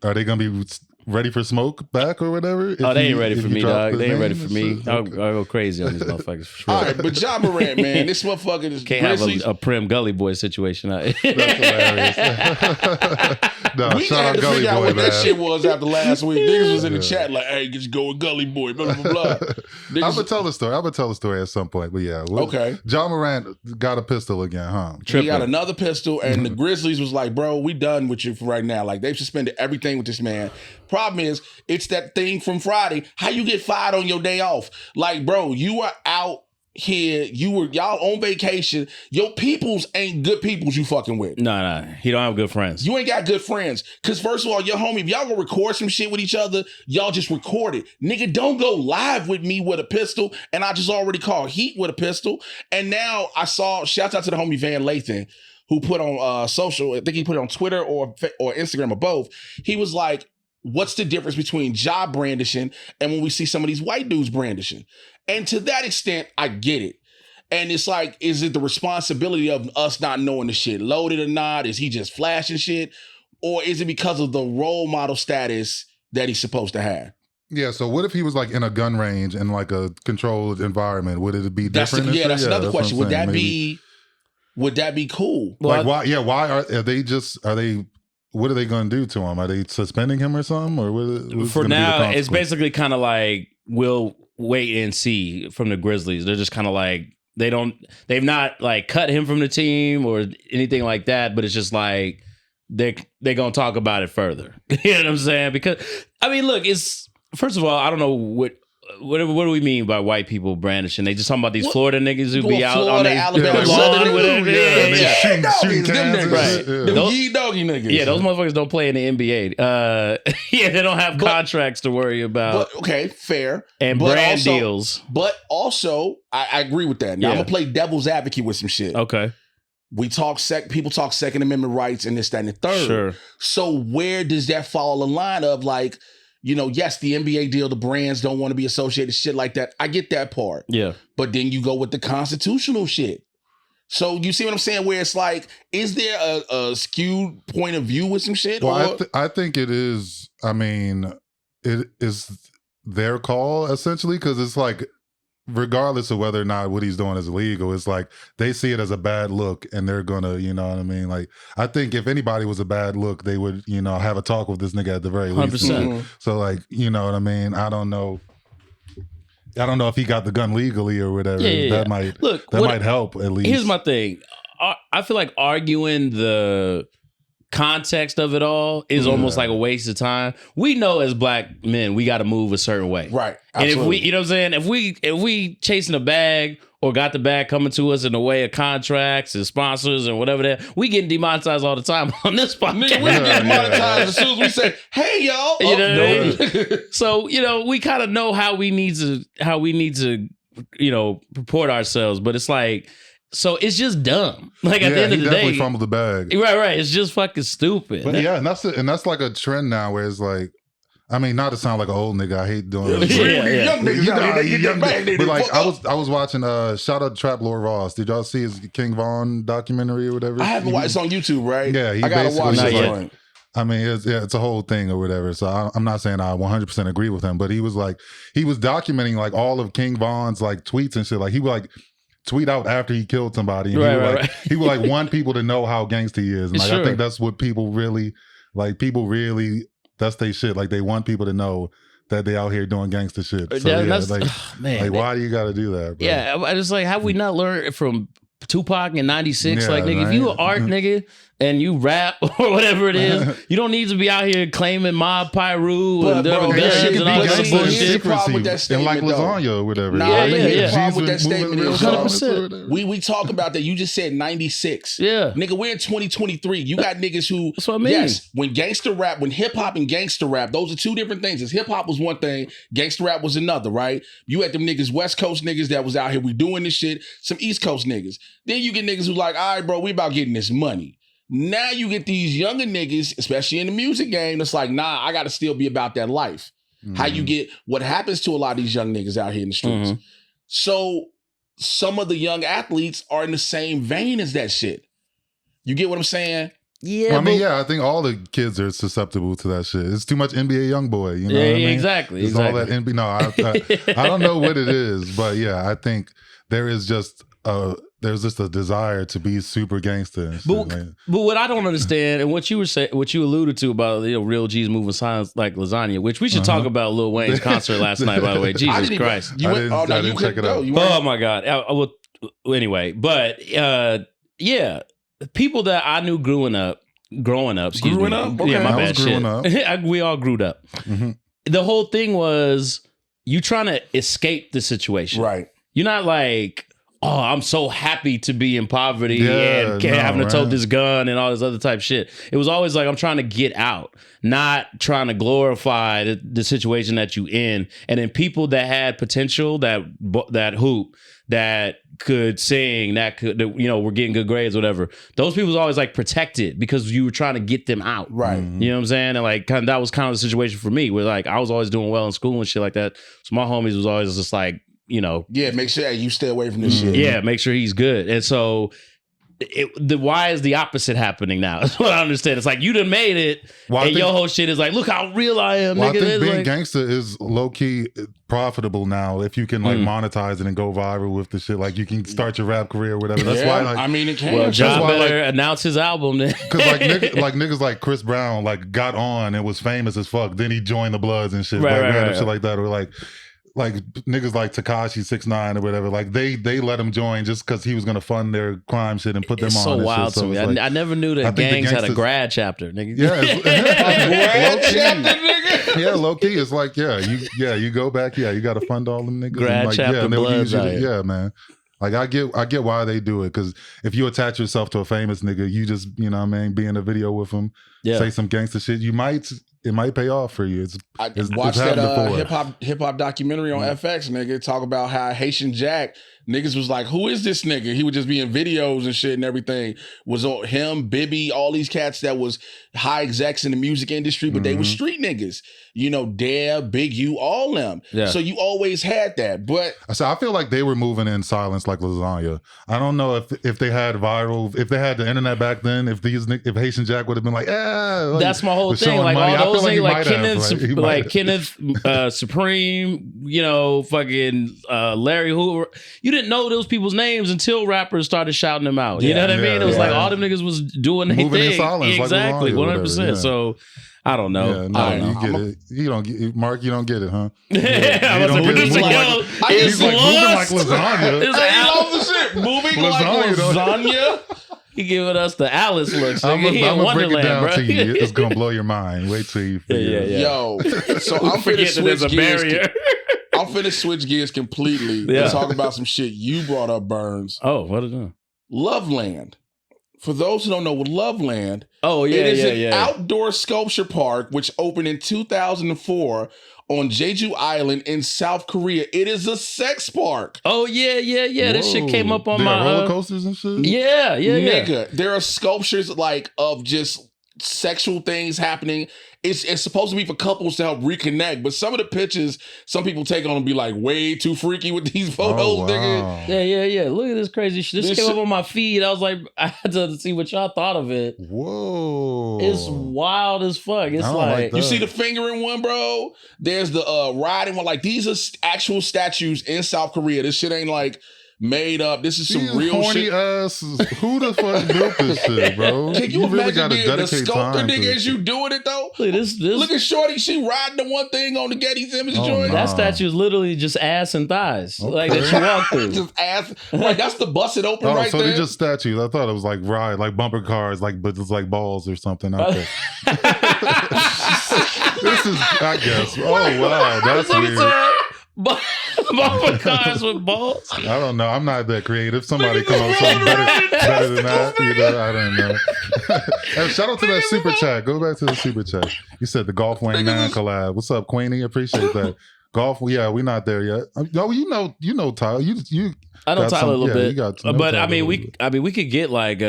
Are they gonna be ready for smoke back or whatever? Oh, they ain't ready for me, dog. They ain't ready for me. I'll go crazy on these motherfuckers for sure. All right, but Ja Morant, man, this motherfucker is can't have a Primm Gully Boy situation out here. That's hilarious. No, we shout had out to Gully figure out Boy, what man. that shit was after last week. Niggas was in the chat like, hey, get you go with Gully Boy, blah, blah, blah. I'm gonna tell the story. I'm gonna tell the story at some point. But yeah, okay. Ja Morant got a pistol again, huh? He got another pistol, and the Grizzlies was like, bro, we done with you for right now. Like, they've suspended everything with this man. Problem is, it's that thing from Friday. How you get fired on your day off? Like, bro, you are out here. Y'all on vacation. Your peoples ain't good peoples you fucking with. No. He don't have good friends. You ain't got good friends. Because first of all, your homie, if y'all gonna record some shit with each other, y'all just record it. Nigga, don't go live with me with a pistol. And I just already called Heat with a pistol. And now I saw, shout out to the homie Van Lathan, who put on social, I think he put it on Twitter or Instagram or both. He was like, what's the difference between Ja brandishing and when we see some of these white dudes brandishing? And to that extent, I get it. And it's like, is it the responsibility of us not knowing the shit loaded or not? Is he just flashing shit? Or is it because of the role model status that he's supposed to have? Yeah, so what if he was like in a gun range in like a controlled environment? Would it be different? That's another question. Would that be cool? Like, why are they what are they going to do to him? Are they suspending him or something? Or what's for now, it's consequence? basically kind of like we'll wait and see from the Grizzlies. They're just kind of like they've not like cut him from the team or anything like that. But it's just like they're gonna talk about it further. You know what I'm saying? Because I mean, look, it's first of all, I don't know what do we mean by white people brandishing? They just talking about these Florida niggas who be out on their lawn, whatever. Shooting cans, right? Them yee doggy niggas. Yeah, those motherfuckers don't play in the NBA. Yeah, they don't have contracts to worry about. But, okay, fair. And brand deals. But also, I agree with that. Now I'm gonna play devil's advocate with some shit. Okay. We talk people talk Second Amendment rights and this, that, and the third. Sure. So where does that fall in line of like, you know, yes, the NBA deal, the brands don't want to be associated, shit like that. I get that part. Yeah. But then you go with the constitutional shit. So you see what I'm saying? Where it's like, is there a skewed point of view with some shit? Well, I think it is. I mean, it is their call essentially, because it's like, regardless of whether or not what he's doing is illegal, it's like they see it as a bad look and they're gonna, you know what I mean? Like, I think if anybody was a bad look, they would, you know, have a talk with this nigga at the very least. 100%. So like, you know what I mean? I don't know if he got the gun legally or whatever. That might help at least. Here's my thing. I feel like arguing the context of it all is almost like a waste of time. We know as black men, we got to move a certain way. Right. Absolutely. And if we, you know what I'm saying? If we chasing a bag or got the bag coming to us in the way of contracts and sponsors and whatever that, we getting demonetized all the time on this podcast. We get demonetized as soon as we say, hey y'all. You know what I mean? So, you know, we kind of know how we need to, you know, purport ourselves, but it's like, so it's just dumb. Like at the end of the day, definitely fumbled the bag. Right. It's just fucking stupid. But yeah, and that's like a trend now where it's like, I mean, not to sound like an old nigga, I hate doing this. Young niggas, but like I was watching shout out to Trap Lord Ross. Did y'all see his King Von documentary or whatever? I haven't watched. It's on YouTube, right? Yeah, I gotta watch it. I mean, it's a whole thing or whatever. So I'm not saying I 100% agree with him, but he was documenting like all of King Von's like tweets and shit. Like he would like tweet out after he killed somebody. And right. He would like want people to know how gangsta he is. And like, I think that's what people really, that's they shit. Like they want people to know that they out here doing gangster shit. So man, why do you got to do that, bro? Yeah, I just like, have we not learned from Tupac in 96? Yeah, like, nigga, right? if you an art nigga and you rap or whatever it is, you don't need to be out here claiming Mob Pyru and doing guns and all that bullshit. And like lasagna or whatever. The problem with that statement is 100%. We talk about that. You just said 96. Yeah. Nigga, we're in 2023. You got niggas who, that's what I mean. Yes, when hip hop and gangster rap, those are two different things. Hip hop was one thing, gangster rap was another, right? You had them niggas, West Coast niggas that was out here, we doing this shit, some East Coast niggas. Then you get niggas who like, all right, bro, we about getting this money. Now you get these younger niggas, especially in the music game, that's like, nah, I got to still be about that life. How you get what happens to a lot of these young niggas out here in the streets. So some of the young athletes are in the same vein as that shit. You get what I'm saying? Yeah, well, I mean, I think all the kids are susceptible to that shit. It's too much NBA YoungBoy, you know what I mean? Exactly. It's all that NBA. No, I don't know what it is, but yeah, I think there is just there's just a desire to be super gangster. And shit, but what I don't understand, and what you were saying, what you alluded to about real G's moving silence like lasagna, which we should talk about Lil Wayne's concert last night. By the way, Jesus Christ, I didn't check it out. Oh my God. Anyway, but yeah. People that I knew growing up. Excuse me. Okay. Yeah, my I bad. was growing up. We all grew up. The whole thing was you trying to escape the situation. Right. You're not like, oh, I'm so happy to be in poverty and having to tote this gun and all this other type shit. It was always like, I'm trying to get out, not trying to glorify the situation that you in. And then people that had potential, that hoop, that could sing, that could, were getting good grades, whatever. Those people was always like protected because you were trying to get them out. Right. You know what I'm saying? And like, that was kind of the situation for me where like, I was always doing well in school and shit like that. So my homies was always just like, yeah, make sure you stay away from this shit. Yeah, make sure he's good. And so why is the opposite happening now? That's what I understand. It's like you done made it, and your whole shit is like, look how real I am. Well, nigga. I think being like, gangster is low key profitable now. If you can like monetize it and go viral with the shit, like you can start your rap career or whatever. That's why. Like, I mean, it can. Well, John better announce his album then. Because niggas like Chris Brown like got on and was famous as fuck. Then he joined the Bloods and shit, shit like that, or like niggas like Tekashi 6ix9ine or whatever, like they let him join just because he was gonna fund their crime shit and put them on. It's so wild shit. to me. Like, I never knew that gangs had a grad chapter, nigga. Yeah, grad chapter, nigga. Yeah, low key. It's like you go back. Yeah, you got to fund all them niggas. Grad chapter, and they'll use you. yeah, man. Like I get why they do it, because if you attach yourself to a famous nigga, you just be in a video with him, say some gangster shit. It might pay off for you. I watched that hip hop documentary on FX, nigga. Talk about how Haitian Jack niggas was like, who is this nigga? He would just be in videos and shit and everything. Was him, Bibby, all these cats that was high execs in the music industry, but they were street niggas. Dare, Big U, all them. Yeah. So you always had that. But I feel like they were moving in silence like lasagna. I don't know if they had if they had the internet back then, if Haitian Jack would have been like, that's my whole thing. Like money. all those things, like Kenneth, Supreme, fucking Larry Hoover. You didn't know those people's names until rappers started shouting them out. You know what I mean? It was like all them niggas was doing their thing. In silence, exactly, 100%. So I don't know. Yeah, no, you get it. You don't get it. Mark, you don't get it, huh? I was like, he's like moving like lasagna. It's the shit. Moving like lasagna. He giving us the Alice looks. I'm gonna break it down to you. It's gonna blow your mind. Wait till you figure it out. Yo, so I'm finna switch gears. I'm finna switch gears completely and talk about some shit you brought up, Burns. Oh, what is that? Loveland. For those who don't know what Loveland, it is an outdoor sculpture park which opened in 2004 on Jeju Island in South Korea. It is a sex park. Oh yeah. Whoa. This shit came up on my roller coasters and shit. Yeah. Nigga, there are sculptures like of just sexual things happening. It's supposed to be for couples to help reconnect, but some of the pictures some people take on and be like way too freaky with these photos, nigga. Yeah. Look at this crazy shit. This came up on my feed. I was like, I had to see what y'all thought of it. Whoa. It's wild as fuck. It's like you see the fingering one, bro? There's the riding one. Like, these are actual statues in South Korea. This shit ain't like made up. This is some real horny shit. Asses. Who the fuck built this shit, bro? Can you really imagine gotta being the sculptor time nigga as you doing it though? This Look at Shorty. She riding the one thing on the Getty's image joint. That statue is literally just ass and thighs, like that you walk through. Just ass. Like, that's the busted open right so there. they just statues. I thought it was like like bumper cars, but it's like balls or something out there. This is, I guess. Oh wow, that's weird. Bumper cars with balls. I don't know. I'm not that creative. Somebody come up with something better than that. I don't know. Hey, shout out to that super chat. Go back to the super chat. You said the Golf Wayne NAAN collab. What's up, Queenie? Appreciate that. Golf, yeah, we're not there yet. No, you know, Tyler. You. I know Tyler a little bit, you got to know but Tyler we could get like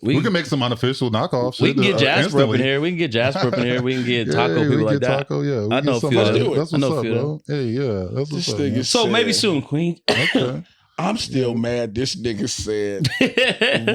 we can make some unofficial knockoffs. We can get Jasper up in here. We can get Jasper up in here. We can get Taco people like that. Taco, yeah. I know. That's what's up, bro. Hey, yeah, that's what's up. So maybe soon, Queen. Okay. I'm still mad this nigga said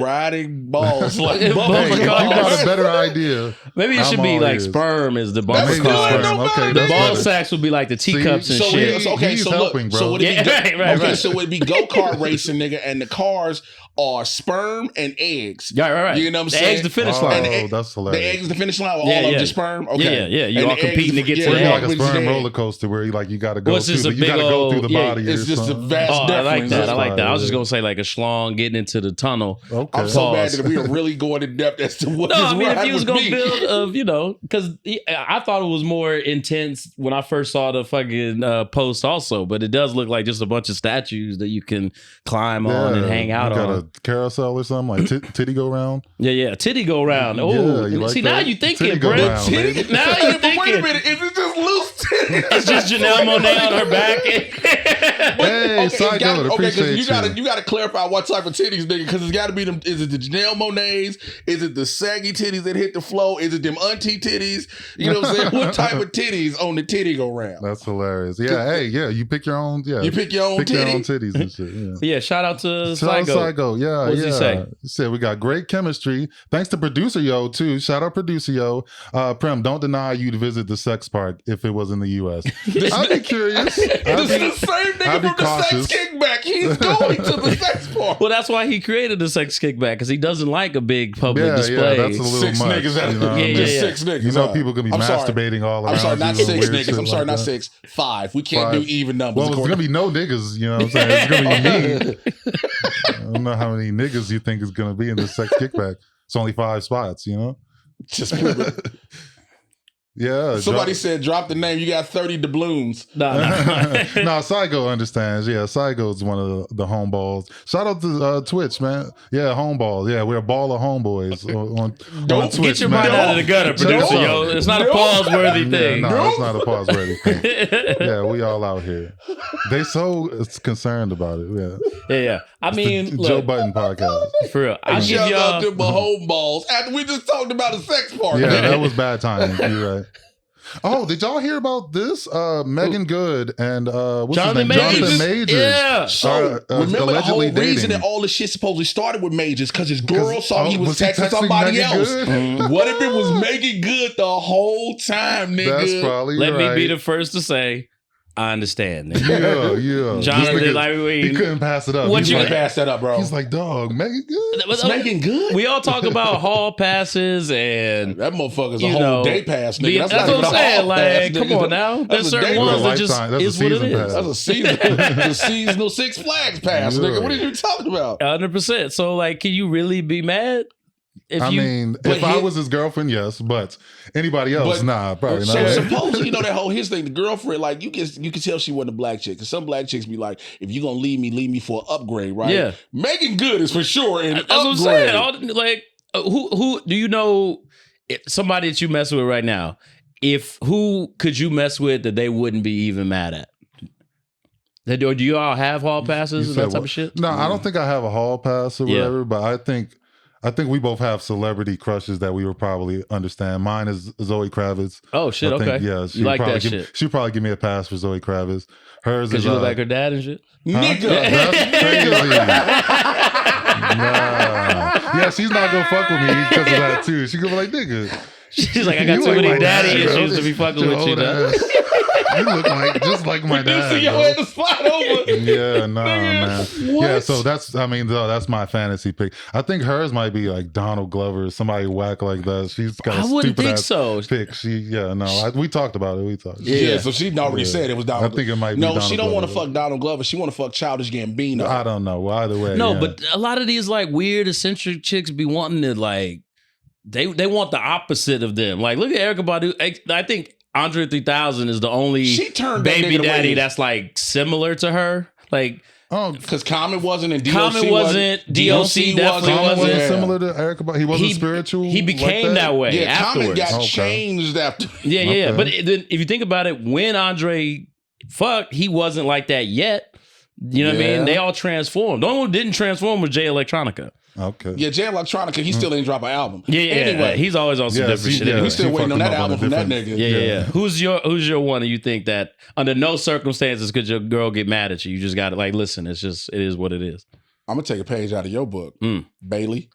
riding balls like Hey, bumper you cars. got a better idea. Maybe it should be like sperm is the bumper That's car. good, Okay, The that's ball better. sacks would be like the teacups and shit. He's helping, bro. So would it be right. So it'd be go-kart racing, nigga, and the cars are sperm and eggs. Right. You know what I'm the saying? eggs the finish line. Oh, that's hilarious. The eggs the finish line, or all of just sperm. Okay, Yeah. You And all the competing to eggs- get yeah, to the It's yeah, like egg. a sperm egg. roller coaster where you gotta go What's this, through. a You gotta big go through old- the body. It's or just a something. vast Oh, I like difference. that. I like that. I was Yeah. just gonna say like a schlong getting into the tunnel. Okay. I'm so mad Pause. that we are really going in depth as to what No, this I mean if ride you was would gonna be. build because I thought it was more intense when I first saw the fucking post also, but it does look like just a bunch of statues that you can climb on and hang out you got on. a carousel or something like titty go round. Yeah, titty go round. Yeah, Oh, you like see now that? you thinking, Titty go Brett. round, baby. Now you Yeah, but wait a thinking. minute, is it just loose titties? It's just Janelle Monet on her back. Hey, side note, appreciate you gotta clarify what type of titties, nigga, because it's gotta be them. Is it the Janelle Monets? Is it the saggy titties that hit the flow? Is it them auntie titties? You know what I'm saying? What type of titties on the titty go round? That's hilarious. Yeah, hey, yeah, you pick your own. Yeah, You pick your own pick your own titty? titties and shit. Yeah. Yeah, shout out to Shout out Psycho. Psycho. Yeah, What does he say? He said we got great chemistry. Thanks to producer Yo too. Shout out producer Yo. Primm, don't deny you'd visit the sex park if it was in the U.S. I'd be curious. This is the same nigga I'd be from the sex cautious. kickback. He's going to the sex park. Well, that's why he created the sex kickback because he doesn't like a big public Yeah, display. that's a little Six much. niggas at you know what I Yeah, mean? just yeah. six niggas. You know, people could be I'm sorry. masturbating all around. I'm sorry, not you, six weird niggas. shit I'm sorry, like not that. six. 5. We can't Five. do even numbers. Well, it's gonna be no niggas. You know what I'm saying? It's gonna be me. I don't know how many niggas you think is gonna be in this sex kickback. It's only 5 spots. You know? Just prove it. Yeah. Somebody said, drop the name. You got 30 doubloons. No. No, Psycho understands. Yeah, Psycho's one of the homeballs. Shout out to Twitch, man. Yeah, homeballs. Yeah, we're a ball of homeboys on Don't Twitch. Get your man. mind out of the gutter, producer, yo. It's not a pause-worthy Yeah, thing. no, it's not a pause-worthy thing. Yeah, we all out here. They so concerned about it. Yeah, Yeah. I mean, Joe look, Button podcast. for real. I'll give Shout out y'all. to my homeballs. After we just talked about a sex party. Yeah, that was bad timing. You're right. Oh, did y'all hear about this? Megan Good and what's Jonathan his name? Majors. Jonathan Majors. Yeah. So remember the whole allegedly reason dating. that all this shit supposedly started with Majors because his girl saw he was was he texting texting somebody Megan else. Good? What if it was Megan Good the whole time, nigga? That's probably Let right. me be the first to say, I understand. Yeah. Jonathan, This nigga, like, he couldn't pass it up. What He's you like, Pass that up, bro. he's like, dog, Megan Good. It's Megan Good. We all talk about hall passes and That motherfucker's a you whole know, day pass, nigga. that's not what even I'm a saying. hall Like, pass, come nigga. on now. That's There's a certain day ones pass. that just Lifetime. That's a is what it season is. pass. That's a season, the seasonal Six Flags pass, Yeah. nigga. What are you talking about? 100%. So, like, can you really be mad? If I you, mean, but if I he- was his girlfriend, yes, but anybody else, But- nah, probably So not. supposedly, you know that whole his thing, the girlfriend, like you can tell she wasn't a black chick. Cause some black chicks be like, if you gonna leave me for an upgrade, right? Yeah. Megan Good is for sure an that's what I'm upgrade. saying. Who do you know? Somebody that you mess with right now. Who could you mess with that they wouldn't be even mad at? Or do you all have hall passes and said that type what? of shit? No, I don't think I have a hall pass or Yeah. whatever, but I think we both have celebrity crushes that we would probably understand. Mine is Zoe Kravitz. Oh shit! I think, Okay, yeah, you like probably that give, shit she'd probably give me a pass for Zoe Kravitz. Hers because is you look like her dad and shit. Nigga. That's crazy. Nah. Yeah, she's not gonna fuck with me because of that too. She gonna be like, nigga. She's like, I got You too ain't many my daddy dad, bro. issues to be fucking Your with you. old Now. ass. You look like just like my dad. Producer, your bro. head to slide over. Yeah, nah, man. What? Yeah, so that's my fantasy pick. I think hers might be like Donald Glover, somebody whack like that. She's got a I wouldn't stupid think ass so. pick. We talked about it. We talked. Yeah, so she already Yeah. said it was Donald. I think it might be No, Donald she don't want to Glover. fuck Donald Glover. She want to fuck Childish Gambino. I don't know. Well, either way. No, yeah. but a lot of these like weird eccentric chicks be wanting to like they want the opposite of them. Like look at Erykah Badu. I think Andre 3000 is the only She turned that baby nigga daddy away. that's like similar to her. Like oh, Because Common wasn't and DOC Common wasn't, DOC definitely Common wasn't wasn't. similar to Erykah Badu. He wasn't He- spiritual. He became that way Yeah, Common afterwards. got Okay. changed after. Yeah. Okay. But then if you think about it, when Andre fuck, he wasn't like that yet. You know what I mean? They all transformed. The only one who didn't transform was Jay Electronica. Okay. Yeah, Jay Electronica, he still ain't drop an album. Yeah. Anyway, he's always on some different shit. We still waiting on that album from that nigga. Yeah. Who's your one? And you think that under no circumstances could your girl get mad at you? You just got to like listen. It is what it is. I'm gonna take a page out of your book, Bailey.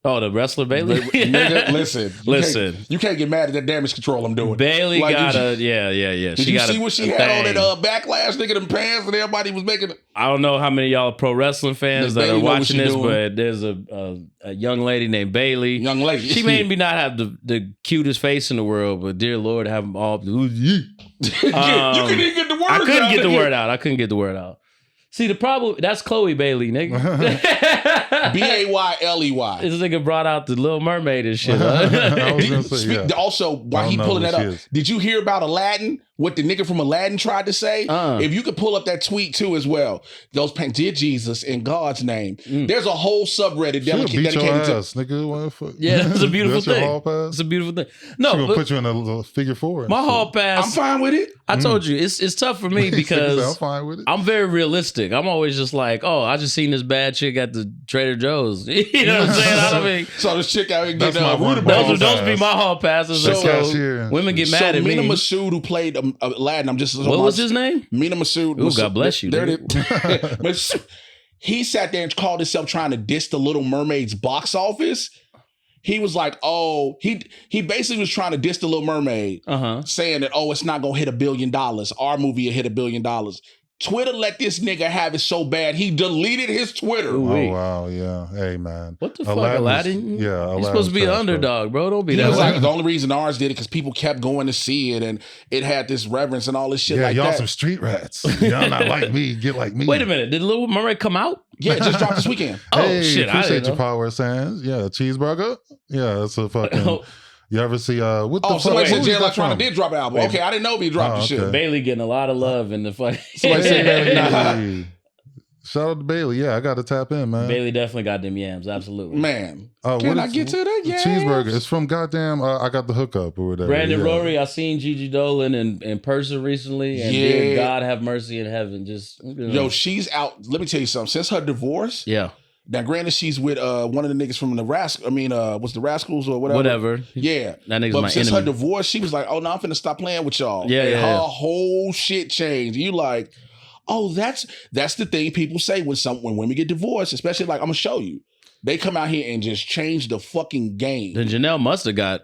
Oh, the wrestler Bailey. Nigga, listen. You can't get mad at that damage control I'm doing. Bailey like, got a yeah. Did you see what she had on that backlash, nigga? Them pants and everybody was making. I don't know how many of y'all are pro wrestling fans that are watching this, but there's a young lady named Bailey. Young lady. She may not have the cutest face in the world, but dear Lord, have them all. You couldn't even get the word out. I couldn't get the word out. See, the problem, that's Chloe Bailey, nigga. Bayley. This nigga brought out the Little Mermaid and shit. I was gonna say, Also, while he pulling that up, did you hear about Aladdin? What the nigga from Aladdin tried to say? If you could pull up that tweet too as well. Those dear Jesus, in God's name. There's a whole subreddit dedicated to... nigga. Yeah, it's a beautiful thing. It's a beautiful thing. No, she's gonna put you in a little figure 4. My hall pass. I'm fine with it. I told you, it's tough for me because I'm fine with it. I'm very realistic. I'm always just like, oh, I just seen this bad chick at the Trader Joe's. You know what I'm saying? I don't mean, so this chick out here getting those be my hall passes. So women get mad at me. Mina Massoud, who played Aladdin, what was his name? Mina Massoud. Ooh, God bless you. He sat there and called himself trying to diss the Little Mermaid's box office. He was like, he basically was trying to diss the Little Mermaid, saying that, it's not going to hit $1 billion. Our movie will hit $1 billion. Twitter let this nigga have it so bad, he deleted his Twitter. Oh, wow, yeah. Hey, man. What the fuck, Aladdin? You're supposed to be an underdog, bro. Don't be that. Like, the only reason ours did it because people kept going to see it, and it had this reverence and all this shit like that. Yeah, y'all some street rats. Y'all not like me, get like me. Wait a minute. Did Little Mermaid come out? Yeah, it just dropped this weekend. Hey, shit. Appreciate your power, Sans. Yeah, cheeseburger. Yeah, that's a fucking... You ever see what the fuck? Somebody said Jay Electronica did drop an album. Okay, I didn't know he dropped the shit. Bailey getting a lot of love in the fucking. Somebody said Bailey. Shout out to Bailey. Yeah, I got to tap in, man. Bailey definitely got them yams. Absolutely, man. Can I get to that? Yeah, cheeseburger. It's from goddamn. I got the hookup or whatever. Brandon Rory. I seen Gigi Dolan in person recently, and dear God have mercy in heaven. Just yo, she's out. Let me tell you something. Since her divorce, now, granted, she's with one of the niggas from the Rascals. I mean, what's the Rascals or whatever? Whatever. Yeah. That nigga's my since enemy. her divorce, she was like, "Oh no, I'm finna stop playing with y'all." Yeah, and her whole shit changed. You like, oh, that's the thing people say when women get divorced, especially like I'm gonna show you. They come out here and just change the fucking game. Then Janelle must have got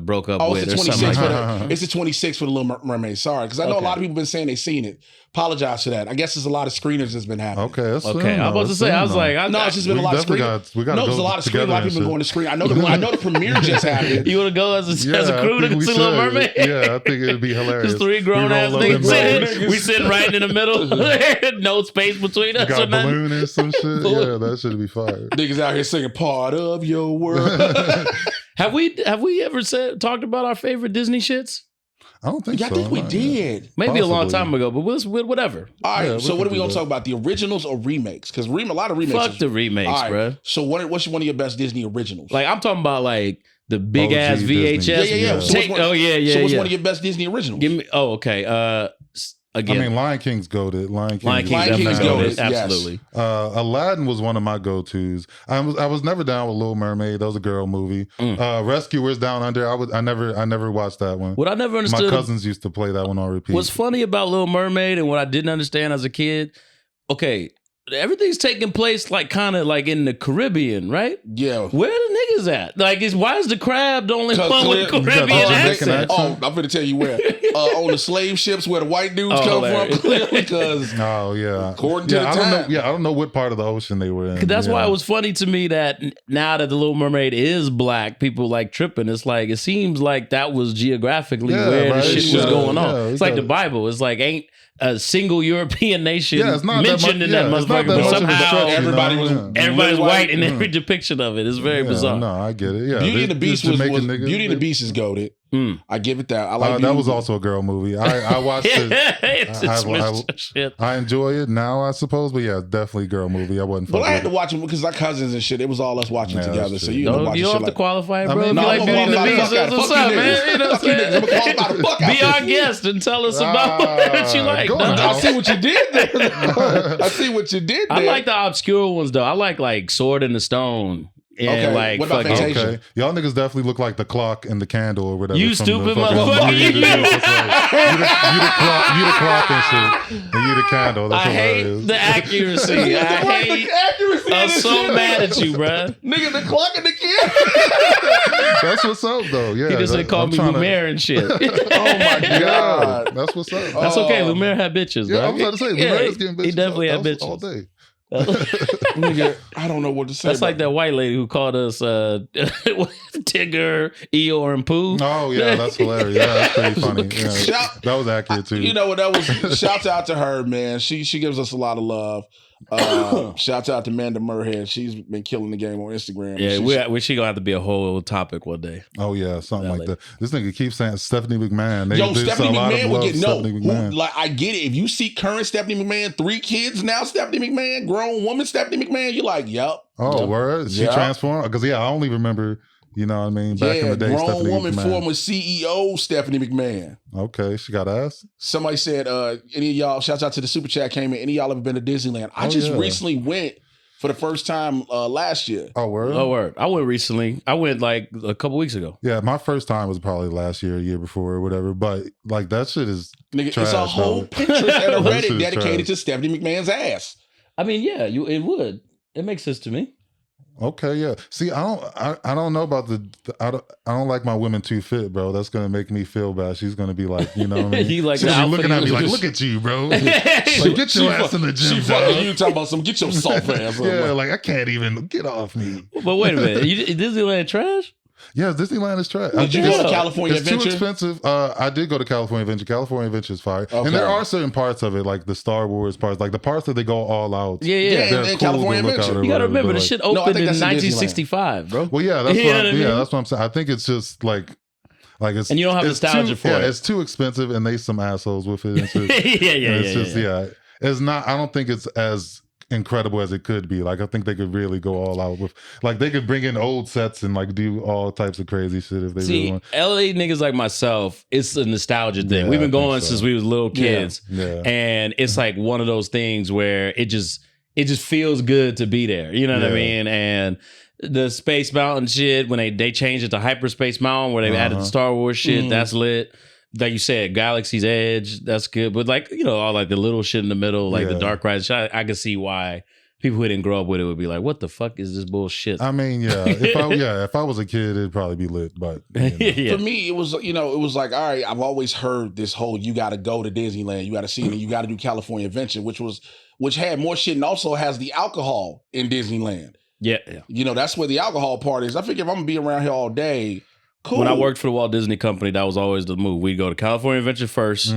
broke up with it's or something. It's the 26 for the Little Mermaid. Sorry, because I know a lot of people been saying they seen it. Apologize for that. I guess there's a lot of screeners that's been happening. Okay, that's okay. I was about to say, I was like, it's just been a lot of screeners. There's a lot of screeners. A lot of people been going to screen. I know the premiere just happened. You want to go as a crew to see Little Mermaid? Yeah, I think it'd be hilarious. Just 3 grown ass niggas sitting. We sitting right in the middle. No space between us. Got a balloon and some shit. Yeah, that should be fire. Niggas out here singing "Part of Your World." Have we ever talked about our favorite Disney shits? I don't think so. I think we did. Maybe a long time ago, but whatever. All right, so what are we going to talk about? The originals or remakes? Because a lot of remakes. Fuck the remakes, bro. So what's one of your best Disney originals? Like, I'm talking about like the big ass VHS. Yeah. So what's one of your best Disney originals? Give me. Oh, okay. Again, I mean, Lion King's goated. Lion King's goated. Absolutely. Aladdin was one of my go-tos. I was never down with Little Mermaid. That was a girl movie. Rescuers Down Under. I never watched that one. What I never understood. My cousins used to play that one on repeat. What's funny about Little Mermaid and what I didn't understand as a kid? Okay, everything's taking place like kind of like in the Caribbean, right? Yeah. Where the niggas at? Like, why is the crab the only one with Caribbean accent? Oh, I'm gonna tell you where. On the slave ships where the white dudes come from, clearly, because according to the time. I don't know what part of the ocean they were in. That's why it was funny to me that now that the Little Mermaid is black, people like tripping. It's like it seems like that was geographically where the shit was going on. It's like the Bible. It's like ain't a single European nation mentioned in that motherfucker, but somehow everybody's white in every depiction of it. It's very bizarre. bizarre. No, I get it. Yeah, Beauty and the Beast was Jamaican niggas, Beauty and the Beast is goated. I give it that. I like that was also a girl movie. I watched it. I enjoy it now, I suppose, but yeah, definitely girl movie. I wasn't. But I had to watch it because our cousins and shit. It was all us watching together. So you know, watch you don't have to qualify, bro. If you like Beauty and the Beast, what's up, man? You know what I'm saying? Be our guest and tell us about what you like. I see what you did there. I see what you did there. I like the obscure ones though. I like Sword in the Stone. And like, what about Fantasia? Okay, y'all niggas definitely look like the clock and the candle or whatever. You stupid motherfucker! You the clock and shit, and you the candle. That's I hate the accuracy. I hate. I'm so mad at you, bro. Nigga, the clock and the candle. That's what's up, though. Yeah, he just call me Lumiere and shit. Oh my god, that's what's up. That's okay. Lumiere had bitches. Yeah, bro. I was about to say Lumiere's getting bitches. He definitely had bitches all day. Nigga, I don't know what to say. That's like that white lady who called us Tigger, Eeyore, and Pooh. Oh yeah, that's hilarious. Yeah, that's pretty funny. Yeah, that was accurate too. You know what? That was. Shouts out to her, man. She gives us a lot of love. Shouts out to Amanda Murhead. She's been killing the game on Instagram. Yeah, she gonna have to be a whole topic one day. Oh yeah, something like that. This nigga keeps saying Stephanie McMahon. Stephanie McMahon will get like I get it. If you see current Stephanie McMahon, 3 kids now, Stephanie McMahon, grown woman Stephanie McMahon, you're like, yep. Oh, word? She transformed? Because I only remember. You know what I mean? Back in the day, grown Stephanie woman, McMahon. former CEO Stephanie McMahon. Okay, she got ass. Somebody said, any of y'all, shouts out to the super chat came in. Any of y'all ever been to Disneyland? I just recently went for the first time last year. Oh, word? Oh, word. I went recently. I went like a couple weeks ago. Yeah, my first time was probably last year, year before, or whatever. But like that shit is nigga, trash, it's a whole Pinterest and a Reddit dedicated to Stephanie McMahon's ass. I mean, yeah, it would. It makes sense to me. Okay, yeah. See, I don't know about I don't like my women too fit, bro. That's gonna make me feel bad. She's gonna be like, you know what I mean? You like she's gonna be looking at me like, look at you, bro. Like, get your ass in the gym. She fucking you talking about some get your soft ass. Yeah, like I can't even get off me. But wait a minute, Disneyland trash? Yeah, Disneyland is trash. Did you go to California Adventure? It's too expensive. I did go to California Adventure. California Adventure is fire. Okay. And there are certain parts of it, like the Star Wars parts, like the parts that they go all out. Yeah. They're cool California Adventure. You got to remember, the shit opened in 1965, bro. Well, yeah, that's what I'm saying. I think it's just like it's, and you don't have nostalgia for it. Yeah, it's too expensive, and they some assholes with it. It's just, it's not. I don't think it's as incredible as it could be. Like I think they could really go all out with, like they could bring in old sets and like do all types of crazy shit if they really want. LA niggas like myself, it's a nostalgia thing. We've been going since we was little kids, and it's like one of those things where it just feels good to be there. You know what I mean? And the Space Mountain shit, when they changed it to Hyperspace Mountain, where they added the Star Wars shit, that's lit. Like you said, Galaxy's Edge, that's good. But like, you know, all like the little shit in the middle, like the Dark Ride shit, I can see why people who didn't grow up with it would be like, what the fuck is this bullshit? I mean, if I was a kid, it'd probably be lit. But for me, it was like, all right, I've always heard this whole you gotta go to Disneyland, you gotta see it, you gotta do California Adventure, which had more shit and also has the alcohol in Disneyland. Yeah. You know, that's where the alcohol part is. I figure if I'm gonna be around here all day. Cool. When I worked for the Walt Disney Company, that was always the move. We'd go to California Adventure first,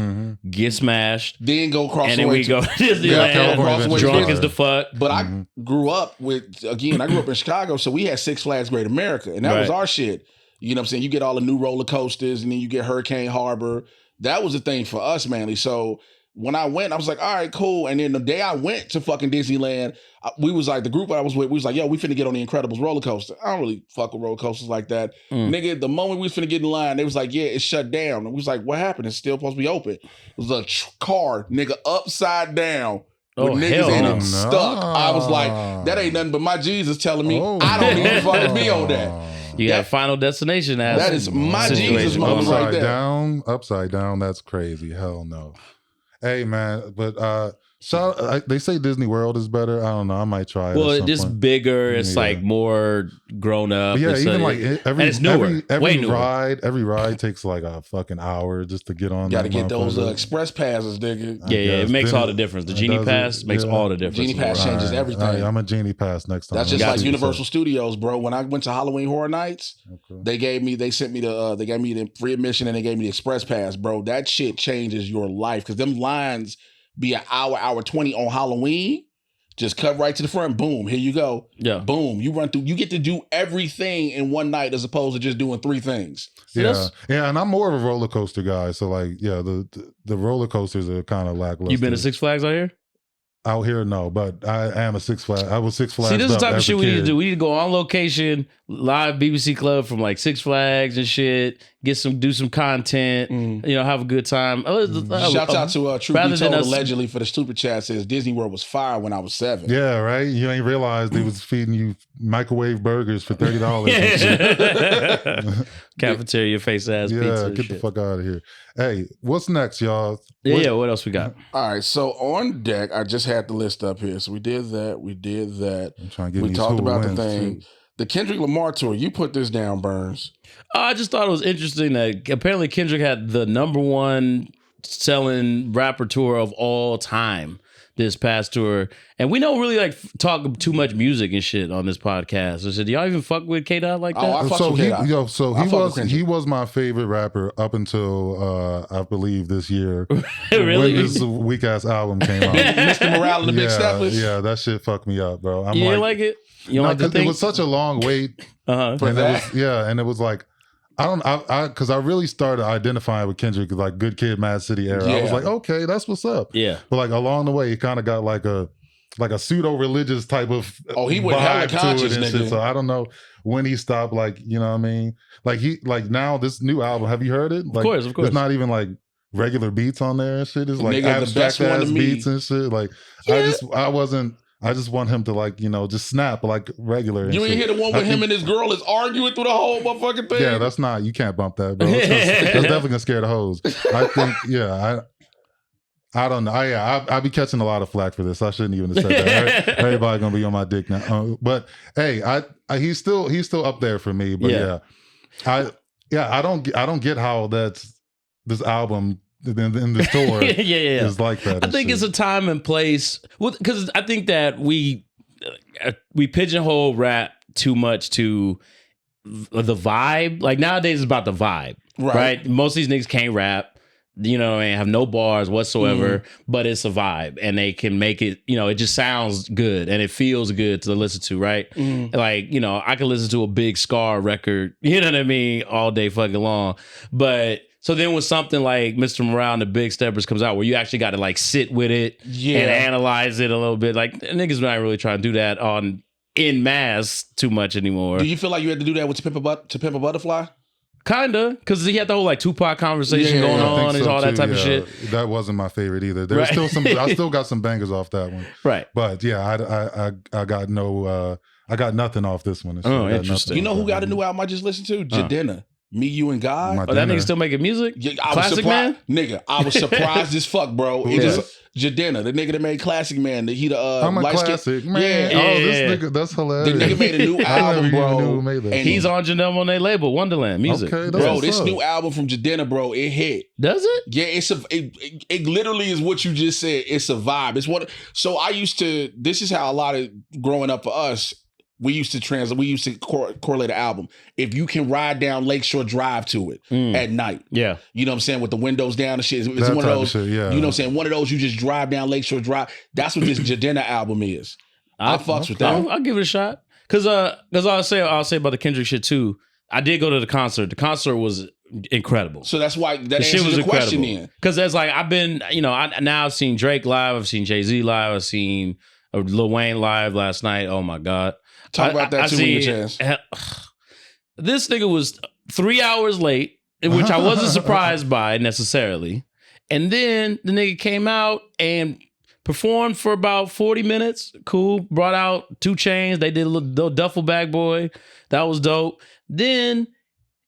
get smashed, then go across and then we go to Disneyland, drunk as the fuck. But I grew up in Chicago, so we had Six Flags Great America, and that was our shit. You know what I'm saying? You get all the new roller coasters, and then you get Hurricane Harbor. That was the thing for us, mainly. So when I went, I was like, all right, cool. And then the day I went to fucking Disneyland, we was like, the group I was with, we was like, yo, we finna get on the Incredibles roller coaster. I don't really fuck with roller coasters like that. Nigga, the moment we was finna get in line, they was like, yeah, it's shut down. And we was like, what happened? It's still supposed to be open. It was a car, nigga, upside down with niggas in it stuck. I was like, that ain't nothing but my Jesus telling me I don't even fucking be on that. You got Final Destination. That is my Jesus moment right there. Upside down, that's crazy. Hell no. Hey man, but they say Disney World is better. I don't know. I might try it. Well, it's just bigger. It's like more grown up. But yeah, it's even like it's newer. Every ride takes like a fucking hour just to get on. Got to get those express passes, nigga. Yeah, it makes all the difference. The Genie Pass makes all the difference. Genie Pass changes everything. I'm a Genie Pass next time. That's just like Universal Studios, bro. When I went to Halloween Horror Nights, they gave me the free admission and they gave me the express pass, bro. That shit changes your life because them lines be an hour 20 on Halloween Just cut right to the front. Boom. Here you go. Yeah. Boom. You run through. You get to do everything in one night as opposed to just doing 3 things. Yeah, and I'm more of a roller coaster guy. So like, yeah, the roller coasters are kind of lackluster. You been to Six Flags out here? Out here, no, but I am a Six Flags. I was Six Flags. See, this is the type of as a shit we need to kid. do. We need to go on location, live BBC Club from like Six Flags and shit. Do some content. You know, have a good time. Shouts out to Truth rather Be than Told us- allegedly for the stupid chat says Disney World was fire when I was 7. Yeah, right. You ain't realized they was feeding you microwave burgers for $30. Cafeteria face ass pizza. Yeah, and get the shit. fuck out of here. Hey, what's next, y'all? Yeah, what else we got? All right, so on deck, I just had the list up here. So we did that. I'm trying to get We these talked who about the wins, thing. too. The Kendrick Lamar tour. You put this down, Burns. I just thought it was interesting that apparently Kendrick had the #1 selling rapper tour of all time this past tour. And we don't really like talk too much music and shit on this podcast. I said, do y'all even fuck with K-Dot like that? Oh, I fuck So with K-Dot. he I fuck with Kendrick. he was my favorite rapper up until I believe this year. Really? When this weak ass album came out. Mr. Morale and the Big Steppers. Yeah, that shit fucked me up, bro. I'm You didn't like it? You don't like the 'cause thing? it was such a long wait. Uh-huh. For And that? it was like because I really started identifying with Kendrick like Good Kid, Mad City era. I was Yeah. like, okay, that's what's up. Yeah. But like along the way, he kind of got like a pseudo religious type of Oh, he went hella vibe to conscious, it and nigga. shit. So I don't know when he stopped. Like, you know what I mean? Like now this new album, have you heard it? Like, of course. It's not even like regular beats on there and shit. It's like Nigga, the best abstract one to ass me- beats and shit. Like I just want him to like, you know, just snap like regular. and You ain't shit. hear the one I with him think- and his girl is arguing through the whole motherfucking thing? Yeah, that's not. You can't bump that, bro. That's definitely gonna scare the hoes. I think. Yeah, I don't know. I'll be catching a lot of flack for this. I shouldn't even have said that. Everybody gonna be on my dick now. But hey, he's still up there for me. But I don't get how that's this album in the store yeah. is like that. I think it's a time and place. Well, because I think that we pigeonhole rap too much to the vibe. Like nowadays, it's about the vibe, right? Most of these niggas can't rap. You know what I mean? Have no bars whatsoever, but it's a vibe, and they can make it. You know, it just sounds good and it feels good to listen to, right? Like, you know, I can listen to a Big Scar record. You know what I mean? All day fucking long, but. So then when something like Mr. Morale and the Big Steppers comes out where you actually got to like sit with it and analyze it a little bit, like niggas not really trying to do that in mass too much anymore. Do you feel like you had to do that with To Pimp a Butterfly? Kinda, because he had the whole like Tupac conversation going I on think and all so, that type too, of yeah. shit. That wasn't my favorite either. There's still some. I still got some bangers off that one. Right. But yeah, I got no. I got nothing off this one. Oh, I got interesting. nothing You know off who that got a one. new album I just listened to? Jadena. Me, You, and God. My Oh, that dinner. nigga still making music? Yeah, I was Classic surprised, Man? nigga. I was surprised as fuck, bro. It was Jadena, the nigga that made Classic Man. He the I'm a light skin- classic man. Yeah. Oh, Yeah. this nigga, that's The hilarious. nigga made a new I never album, even bro. knew who made that. And He's on Janelle Monáe label, Wonderland Music. Okay, that's Bro, what's this up. new album from Jadena, bro, it hit. Does it? Yeah, it literally is what you just said. It's a vibe. It's what. So I used to. This is how a lot of growing up for us. We used to correlate an album. If you can ride down Lakeshore Drive to it at night, Yeah. you know what I'm saying, with the windows down and shit. It's That one of type of those. shit, yeah. You know what I'm saying. One of those you just drive down Lakeshore Drive. That's what this Jadena album is. I fucks with that. I'll give it a shot. Cause I'll say about the Kendrick shit too. I did go to the concert. The concert was incredible. So that's why that The shit answers was the question. incredible. Then Because that's like I've been, you know, now I've seen Drake live, I've seen Jay-Z live, I've seen Lil Wayne live last night. Oh my God. talk about that too when you chance. This nigga was 3 hours late, which I wasn't surprised by necessarily. And then the nigga came out and performed for about 40 minutes. Cool. Brought out 2 Chainz. They did a little duffel bag boy. That was dope. Then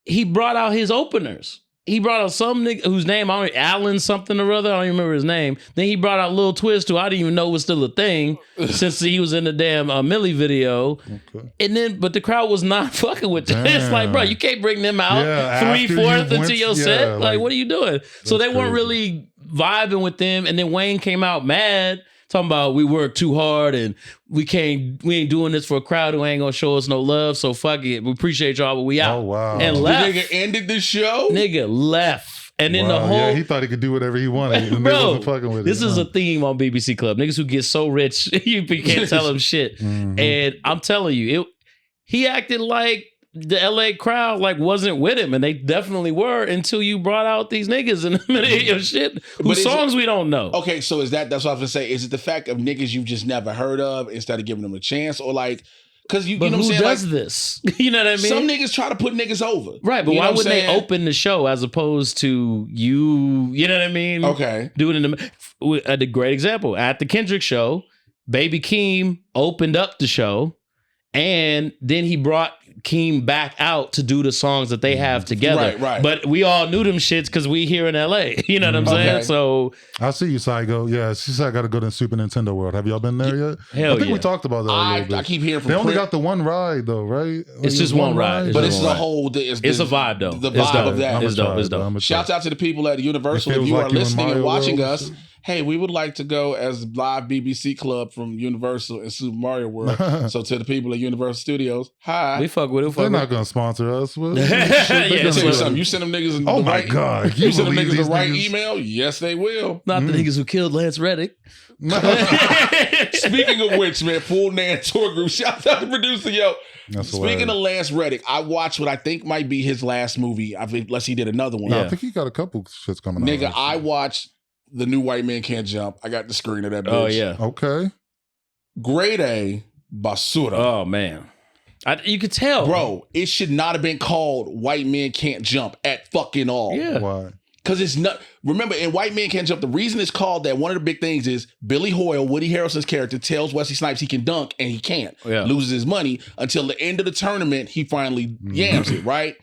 he brought out his openers. He brought out some nigga whose name, I don't know, Allen something or other. I don't even remember his name. Then he brought out Lil Twist, who I didn't even know was still a thing since he was in the damn Millie video. Okay. And then, but the crowd was not fucking with them. It's like, bro, you can't bring them out Yeah, 3/4 after you into your went- set. yeah, Like, like, what are you doing? So they weren't crazy. really vibing with them. And then Wayne came out mad, talking about we work too hard and we ain't doing this for a crowd who ain't gonna show us no love. So fuck it. We appreciate y'all, but we out. Oh wow. And The left. nigga ended the show. Nigga left. And then the whole yeah, he thought he could do whatever he wanted, and they wasn't fucking with it. This is a theme on BBC Club. Niggas who get so rich, you can't tell them shit. Mhm. And I'm telling you, he acted like the LA crowd like wasn't with him, and they definitely were until you brought out these niggas in the middle of your shit whose songs we don't know. Okay, so that's what I was gonna say. Is it the fact of niggas you've just never heard of instead of giving them a chance, or like? Because you know what I'm saying? Who does like, this? You know what I mean? Some niggas try to put niggas over. Right, but you why know wouldn't they open the show as opposed to you know what I mean? Okay. Do it in the great example. At the Kendrick show, Baby Keem opened up the show, and then he brought Keem back out to do the songs that they have together. Right. But we all knew them shits because we here in LA. You know what I'm saying? Okay. So I see you, Saigo. Yeah, she said I got to go to Super Nintendo World. Have y'all been there yet? Hell I think yeah. we talked about that a little bit. I keep hearing from They only Primm- got the one ride though, right? It's just one ride. but It's it's one the ride. whole. It's a vibe though. The It's vibe dope. of that. It's dope. It's dope. Shouts out to the people at Universal. It If feels you like are you in listening and Mario watching World us, and shit. hey, we would like to go as live BBC Club from Universal and Super Mario World. So to the people at Universal Studios, hi. We fuck with it. They're not gonna sponsor us. Well, Yeah, Let me tell you so- something. You send them niggas. Oh the my right, God. You send them believe niggas the these right niggas? email. Yes, they will. Not the niggas who killed Lance Reddick. Speaking of which, man, full NAAN tour group. Shout out to producer, yo. That's Speaking hilarious. of Lance Reddick, I watched what I think might be his last movie. I think, unless he did another one. No, Yeah. I think he got a couple shits coming Nigga, out. I watched The New White Man Can't Jump. I got the screen of that bitch. Oh yeah. Okay. Grade A, Basura. Oh man. You could tell. Bro, it should not have been called White Man Can't Jump at fucking all. Yeah. Why? Because it's not. Remember, in White Man Can't Jump, the reason it's called that, one of the big things is Billy Hoyle, Woody Harrelson's character, tells Wesley Snipes he can dunk and he can't. Yeah. Loses his money until the end of the tournament, he finally yams it, right?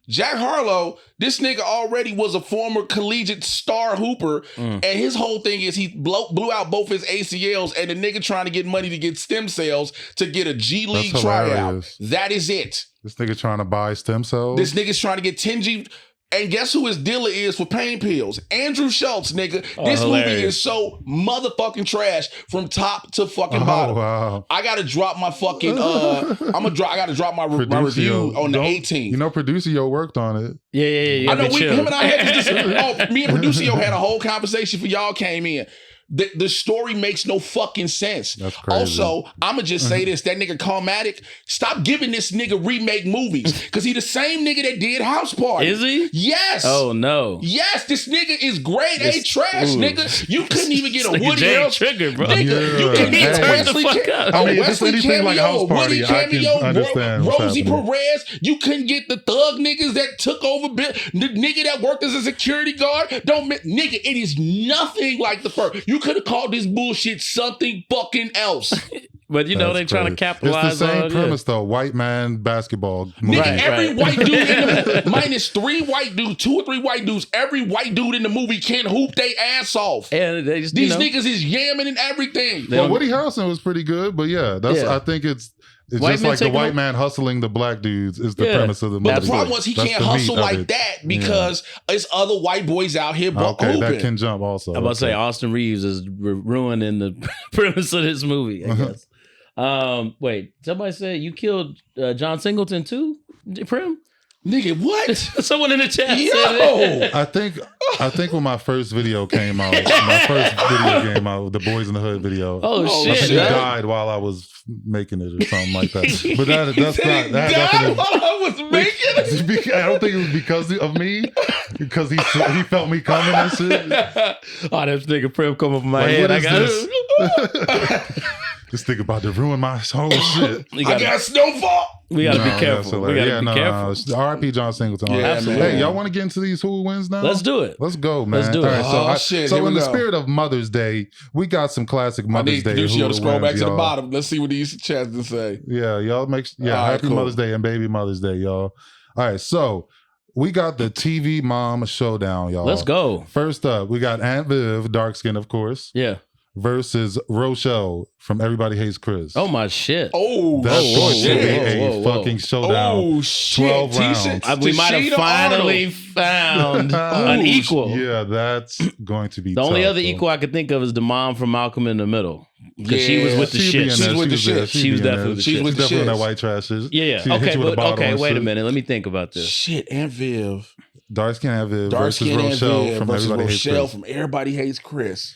Jack Harlow, this nigga already was a former collegiate star hooper, and his whole thing is he blew out both his ACLs, and the nigga trying to get money to get stem cells to get a G League That's tryout. hilarious. That is it. This nigga trying to buy stem cells. This nigga's trying to get 10 G. And guess who his dealer is for pain pills? Andrew Schultz, nigga. This movie hilarious. is so motherfucking trash from top to fucking bottom. wow. I gotta drop my fucking I gotta drop my review Producio, on the don't- 18th. You know, Producio worked on it. Yeah. I know be chill. him and I had this. Me and Producio had a whole conversation for y'all came in. The story makes no fucking sense. That's crazy. Also, I'ma just say this: that nigga Carmatic, stop giving this nigga remake movies because he the same nigga that did House Party. Is he? Yes. Oh no. Yes, this nigga is grade A trash, ooh. nigga. You couldn't even get a Nigga Woody Jay Harrelson. Trigger, bro. Nigga, you Yeah. couldn't get Hey. Wesley. Shut the fuck up. I mean, if it's Wesley anything like cameo, House Party, Woody I can cameo, understand what's Rosie happening. Perez. You couldn't get the thug niggas that took over. The nigga that worked as a security guard. Nigga, it is nothing like the first. You could have called this bullshit something fucking else. But you know That's they trying to crazy. capitalize It's the same on premise though. White man basketball movie. Nigga, Right, every right. white dude in the movie, minus 3 white dudes, 2 or 3 white dudes, every white dude in the movie can hoop they ass off. And they just, These you know, niggas is yamming and everything. Well, Woody Harrelson was pretty good, but yeah, that's. Yeah. I think it's White just men like the taking white over- man hustling the black dudes is the Yeah. premise of the movie. But the problem was he That's can't the meat hustle of like it. that because it's other white boys out here Okay, hooping. that can jump also. I'm about to say Okay. Austin Reeves is ruining the premise of this movie, I guess. Wait, somebody said you killed John Singleton too, Primm? Nigga, what? Someone in the chat Yo! said it. I think when my first video came out, the Boys in the Hood video. Oh, Oh, I shit. think he shit. died while I was making it or something like that. But that's not. That Died definitely, while I was making it. I don't think it was because of me, because he felt me coming and shit. Oh, this nigga Primm come up in my Like, head. what I is got this? This nigga about to ruin my whole shit. we I gotta, got snowfall. we gotta No, be that's careful. We hilarious. gotta be careful. R.I.P. John Singleton. Yeah, absolutely. Hey, y'all want to get into these who wins now? Let's do it. Let's go, man. Let's do it. All right, Oh, shit, so here we in the go. spirit of Mother's Day, we got some classic I Mother's need Day. Producio who to scroll back wins, to the y'all. bottom. Let's see what these chats to say. Yeah, y'all make All right, happy cool. Mother's Day and baby Mother's Day, y'all. All right, so we got the TV Mom Showdown, y'all. Let's go. First up, we got Aunt Viv, dark skin, of course, Yeah. versus Rochelle from Everybody Hates Chris. Oh my shit. Oh, That's going to be shit. a Whoa, whoa. fucking showdown. Oh, shit. 12 rounds. We might have Tashina finally Arnold. found an Oh, equal. Yeah, that's going to be The only tough, other though. equal I could think of is the mom from Malcolm in the Middle. Because she was Yeah, with the She'd be in shit. there. She's with the there. shit. She'd She was be in there. definitely with the She's shit. with the Definitely shit. that white trash shit. Yeah. She'd hit Okay, you with a but bottle okay, and wait a shit. minute. Let me think about this. Shit, Aunt Viv. Dark Skin Aunt Viv Dark versus Skin Aunt Rochelle Viv from versus Everybody Hates Rochelle Chris. from Everybody Hates Chris.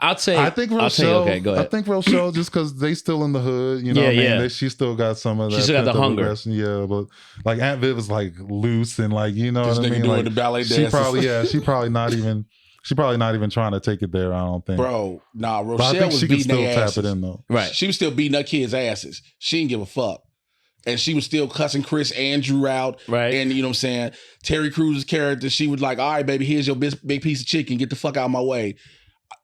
I think Rochelle. Okay, go ahead. I think Rochelle just because they still in the hood. You know what I mean? Yeah. She still got some of that. She still got the pent-up hunger. aggression. Yeah, but like Aunt Viv is like loose and like you know This what I nigga mean. doing Like the ballet she dances. probably she probably not even. She probably not even trying to take it there. I don't think. Bro, nah, But I Rochelle think was she can beating still their tap asses. it in though. Right. She was still beating her kids' asses. She didn't give a fuck. And she was still cussing Chris Andrew out. Right. And you know what I'm saying? Terry Cruz's character, she was like, all right, baby, here's your big piece of chicken. Get the fuck out of my way.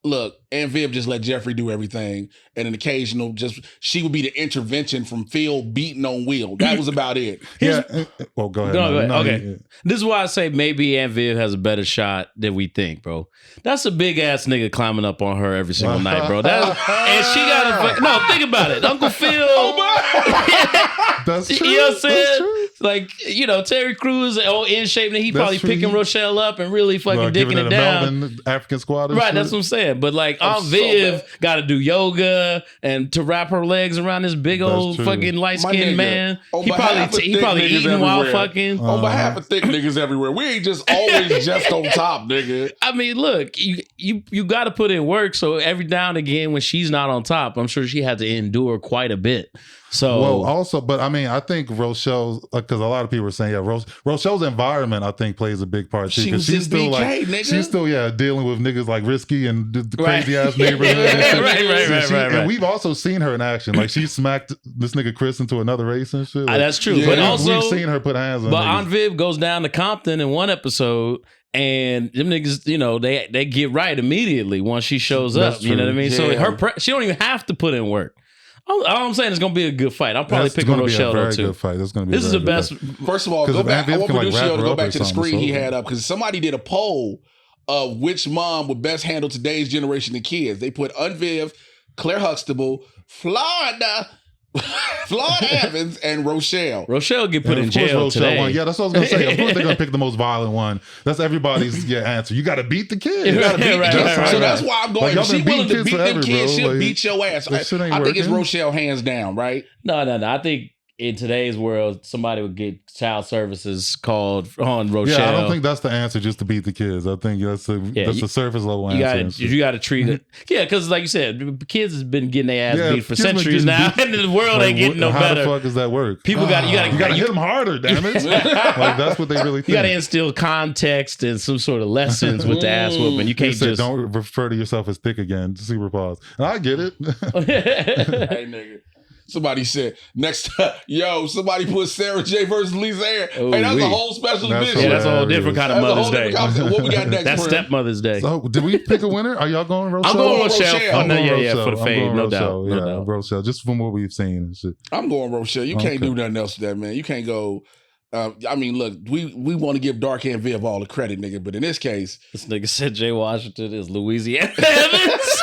Look, Aunt Viv just let Jeffrey do everything. And an occasional she would be the intervention from Phil beating on Will. That was about it. Yeah. Well, go ahead. No, go ahead. No, Okay. This is why I say maybe Aunt Viv has a better shot than we think, bro. That's a big ass nigga climbing up on her every single night, bro. And she got a no. Think about it, Uncle Phil. That's true. You know what I'm saying? That's true. Like, you know, Terry Crews all in shape, and he That's probably true. picking Rochelle up and really fucking dicking giving it down. Melvin African squad. Right, that's what I'm saying. But like Aunt so Viv bad. got to do yoga and to wrap her legs around this big That's old true. fucking light My skinned nigga, man. on He behalf of probably thick niggas eating while everywhere. fucking. On behalf of thick niggas everywhere, we ain't just always just on top, nigga. I mean, look, you got to put in work. So every now and again, when she's not on top, I'm sure she had to endure quite a bit. So Well, also, but I mean, I think Rochelle, because a lot of people are saying, Rochelle's environment, I think, plays a big part too. She was Because she's just still BK, nigga. she's still dealing with niggas like Risky and the Right. crazy ass neighborhood. And shit. Right. And we've also seen her in action. Like she smacked this nigga Chris into another race and shit. Like, that's true. Yeah. But we've also, seen her put hands on but niggas. Aunt Viv goes down to Compton in one episode. And them niggas, you know, they get right immediately once she shows up. That's You know what I true. mean? So Yeah. she don't even have to put in work. All I'm saying is gonna be a good fight. I'm probably That's picking gonna be Rochelle a though very too. good fight. That's gonna be. This is the best. First of all, 'Cause go if back. Aunt I Viv want can, like, Producer wrap to her go up back or to the something, screen he so- had up because somebody did a poll of which mom would best handle today's generation of kids. They put Aunt Viv, Claire Huxtable, Florida Evans, and Rochelle. Rochelle get put And in of course jail Rochelle today. won. Yeah, that's what I was gonna say. Of course they're gonna pick the most violent one. That's everybody's answer. You got to beat the kid. You gotta beat the Right, kids. right, So right, that's right. why I'm Like, going. y'all If she been beating willing to kids beat them forever, kids, bro. she'll Like, beat your ass. that shit ain't I think it's working. Rochelle hands down, right? No. I think in today's world, somebody would get child services called on Rochelle. Yeah, I don't think that's the answer. Just to beat the kids. I think that's a surface level you answer. got to treat it. Yeah, because like you said, kids has been getting their ass Yeah, beat for kids been centuries getting now, beat. and the world ain't getting no how better. the fuck does that work? People you got You gotta hit them harder, damn it! Like that's what they really think. You got to instill context and some sort of lessons with the ass whooping. You They can't said, just. don't refer to yourself as thick again. Super pause. And I get it. Hey, nigga. Somebody said next time, somebody put Sarah J versus Lisa Air. Oh, Hey, that's wee. a whole special That's edition. Yeah, that's a whole different kind of That's a Mother's whole Day. different concept. What we got next? That's Primm? stepmother's day. So, did we pick a winner? Are y'all going Rochelle? I'm going Rochelle. Rochelle. Oh, I'm no, going yeah, for the I'm fade, going no Rochelle. doubt, no doubt. Rochelle. Just from what we've seen and shit. I'm going Rochelle. You can't Okay. do nothing else to that, man. You can't go. I mean, look, we want to give Dark Hand Viv all the credit, nigga, but in this case, This nigga said Jay Washington is Louisiana Evans.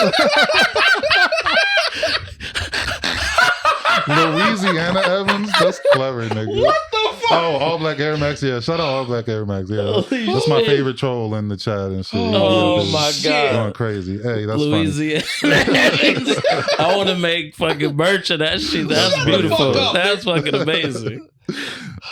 Louisiana Evans? That's clever, nigga. what the fuck? Oh, All Black Air Max. Yeah, shout out All Black Air Max. Yeah, Holy that's my shit. favorite troll in the chat and shit. Oh, Yeah, my just God. going crazy. Hey, that's Louisiana Evans. I want to make fucking merch of that shit. That's Shut the beautiful. fuck up, That's fucking amazing. funny.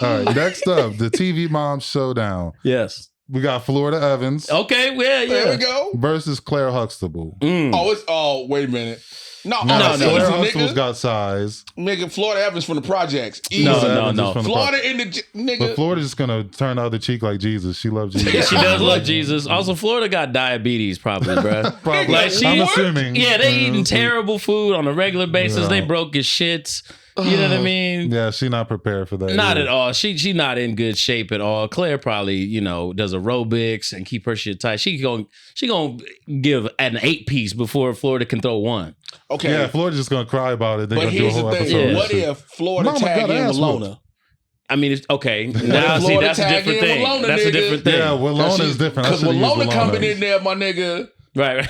All right, next up, the TV Mom Showdown. Yes. We got Florida Evans Okay. Yeah. There we Yeah. go. versus Claire Huxtable. Mm. Wait a minute. No, No, that's no, Claire easy, Huxtable's nigga. got size. Nigga, Florida Evans from the projects. Easy. No, Florida no, Evans no. is from the Florida in the But nigga. Florida's just gonna turn the other cheek like Jesus. She loves Jesus. She does love Jesus. Also, Florida got diabetes, probably, bro. Probably. Like, she- I'm assuming. Yeah, they eating terrible food on a regular basis. Yeah. They broke his shits. You know what I mean? Yeah, she not prepared for that. Not either. at all. She not in good shape at all. Claire probably, does aerobics and keep her shit tight. She gonna give an 8-piece before Florida can throw one. Okay. Yeah, Florida's just gonna cry about it. They're But gonna do a here's whole the thing. episode. Yeah. What if Florida Mama tag got in ass Walona? I mean, it's okay. Now, see, Florida that's a tag different in thing. Walona, That's a nigga. different thing. Yeah, Walona is different. I Because should have used Walona coming Walona. in there, my nigga. Right.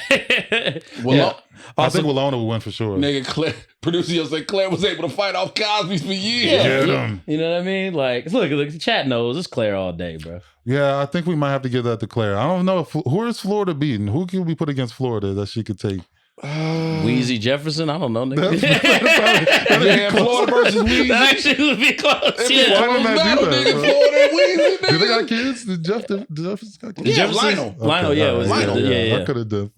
Walona, I think Walona will win for sure. nigga, Claire, producer say Claire was able to fight off Cosby's for years. Get 'em. You know what I mean? Like, look, the chat knows it's Claire all day, bro. Yeah, I think we might have to give that to Claire. I don't know who is Florida beating. Who can we put against Florida that she could take? Wheezy Jefferson? I don't know, nigga. Yeah, Florida versus Weezy. That actually would be close. It'd be Yeah. close Why didn't I battle, do that, nigga. bro? Florida and Weezy, nigga. Do they got kids? Did Jefferson's got kids? Yeah, Jefferson? Lionel. Lionel, yeah, it was Lionel. yeah. I could have done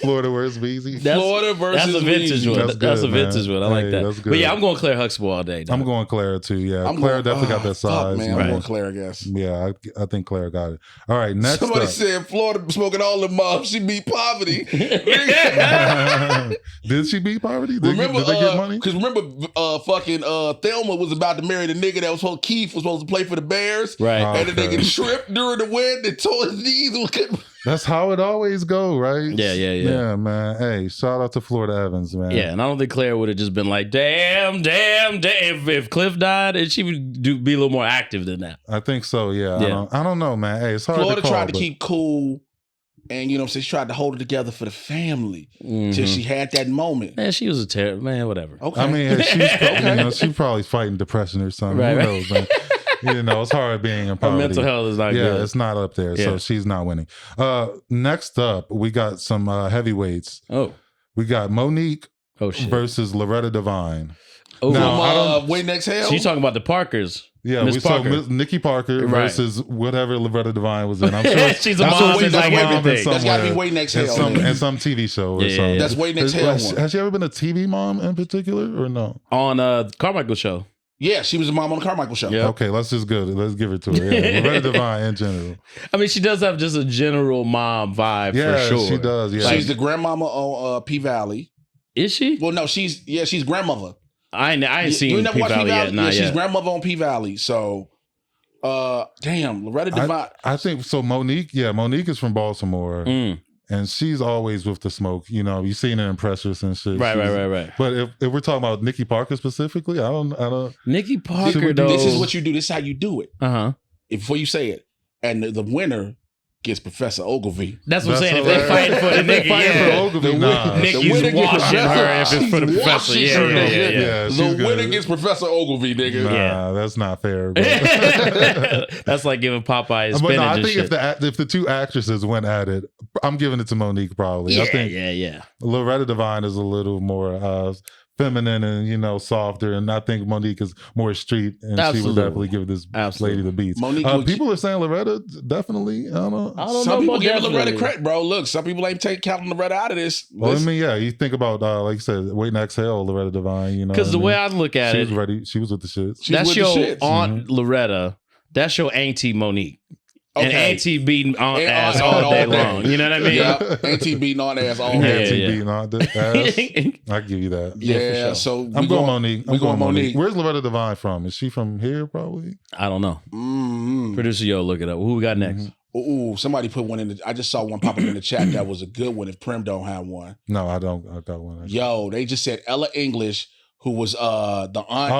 Florida versus Weezy. Florida versus That's a vintage Weezy. one. That's That's a good, man. vintage one. I like Hey, that. that's But good. yeah, I'm going Claire Huxtable all day. Dog. I'm going Claire too. Yeah, I'm Claire going- definitely got that fuck, size. man. I'm Right. going Claire, I guess. Yeah, I think Claire got it. All right, next Somebody up. said Florida smoking all the mobs. She beat poverty. Did she beat poverty? Did, Remember, did they get money? because remember, fucking Thelma was about to marry the nigga that was supposed. Keith was supposed to play for the Bears, Right. And the Okay. nigga tripped during the win and tore his knees. That's how it always go, right? Yeah. Yeah, man. Hey, shout out to Florida Evans, man. Yeah, and I don't think Claire would have just been like, damn. If Cliff died, and she would be a little more active than that. I think so. Yeah, Yeah. I don't know, man. Hey, it's hard Florida to call. tried to but- keep cool, and you know, what I'm saying, she tried to hold it together for the family Mhm. till she had that moment. Man, she was a terrible man. Whatever. Okay, I mean, she's probably, she's probably fighting depression or something. Right, Who right. knows, man? It's hard being in Her poverty. mental health is not Yeah, good. it's not up there, Yeah. so she's not winning. Next up, we got some heavyweights. Oh We got Monique shit. versus Loretta Devine. Oh, Now, from I don't- Wait Next Hell. so you talking about the Parkers? Yeah, Miss we saw Parker. Nikki Parker Right. versus whatever Loretta Devine was in. I'm sure She's a I'm mom sure in she's like a mom in everything. That's got to be somewhere. Wait Next in Hell. some, nigga. in some TV show or Yeah, something. yeah. That's Wait Next Hell one. Has she ever been a TV mom in particular or no? On Carmichael show. Yeah, she was a mom on the Carmichael show. Yeah. Okay, let's just go. Let's give it to her. Yeah. Loretta Devine in general. I mean, she does have just a general mom vibe Yeah, for sure. she does. Yeah. She's the grandmama on P Valley. Is she? Well, no, she's grandmother. I ain't seen You never P watched Valley yet. Yeah, Not she's yet. grandmother on P Valley. So, damn, Loretta Devine. I think so. Monique is from Baltimore, Mm. and she's always with the smoke. You've seen her in pressures and shit. Right. She's- But if we're talking about Nikki Parker specifically, I don't. Nikki Parker, we- though. This is what you do. This is how you do it. Uh-huh. Before you say it, and the winner gets Professor Ogilvy. That's what I'm That's saying. If they hilarious. fighting for the If they nigga, fighting yeah. for Ogilvy, nah. The Nikki's winner gets washing Professor- her if it's for the She's professor. washing Yeah, her, yeah, nigga. yeah. Yeah, she's The good. winner gets Professor Ogilvy, nigga. Nah, Yeah. that's not fair. But, That's like giving Popeye his but spinach no, I and think shit. if the two actresses went at it, I'm giving it to Monique probably. yeah, I think yeah. Loretta Devine is a little more feminine and softer, and I think Monique is more street, and she Absolutely. would definitely give this Absolutely. lady the beats. Monique would- People are saying Loretta definitely. I don't know. I don't Some know people about give definitely. Loretta credit, bro. Look, some people ain't counting Loretta out of this. Well, I mean, yeah, you think about like you said, Wait and Exhale, Loretta Devine. Because the what way I I look mean? at She it, was ready. She was with the shits. She's that's with the your shits. Aunt Loretta. That's your Auntie Monique. And Okay. Auntie beating Aunt And ass Aunt all day all day. long. You know what I mean? Yeah, Auntie beating on ass all Yeah, day. Auntie yeah. beating on the ass. I give you that. Yeah, Yeah, for sure. so I'm going Monique. We going Monique. Where's Loretta Devine from? Is she from here? Probably. I don't know. Mm-hmm. Producer Yo, look it up. Who we got next? Ooh, somebody put one in the. I just saw one pop up in the chat that was a good one. If Primm don't have one, No, I don't. I got one. yo, they just said Ella English, who was the aunt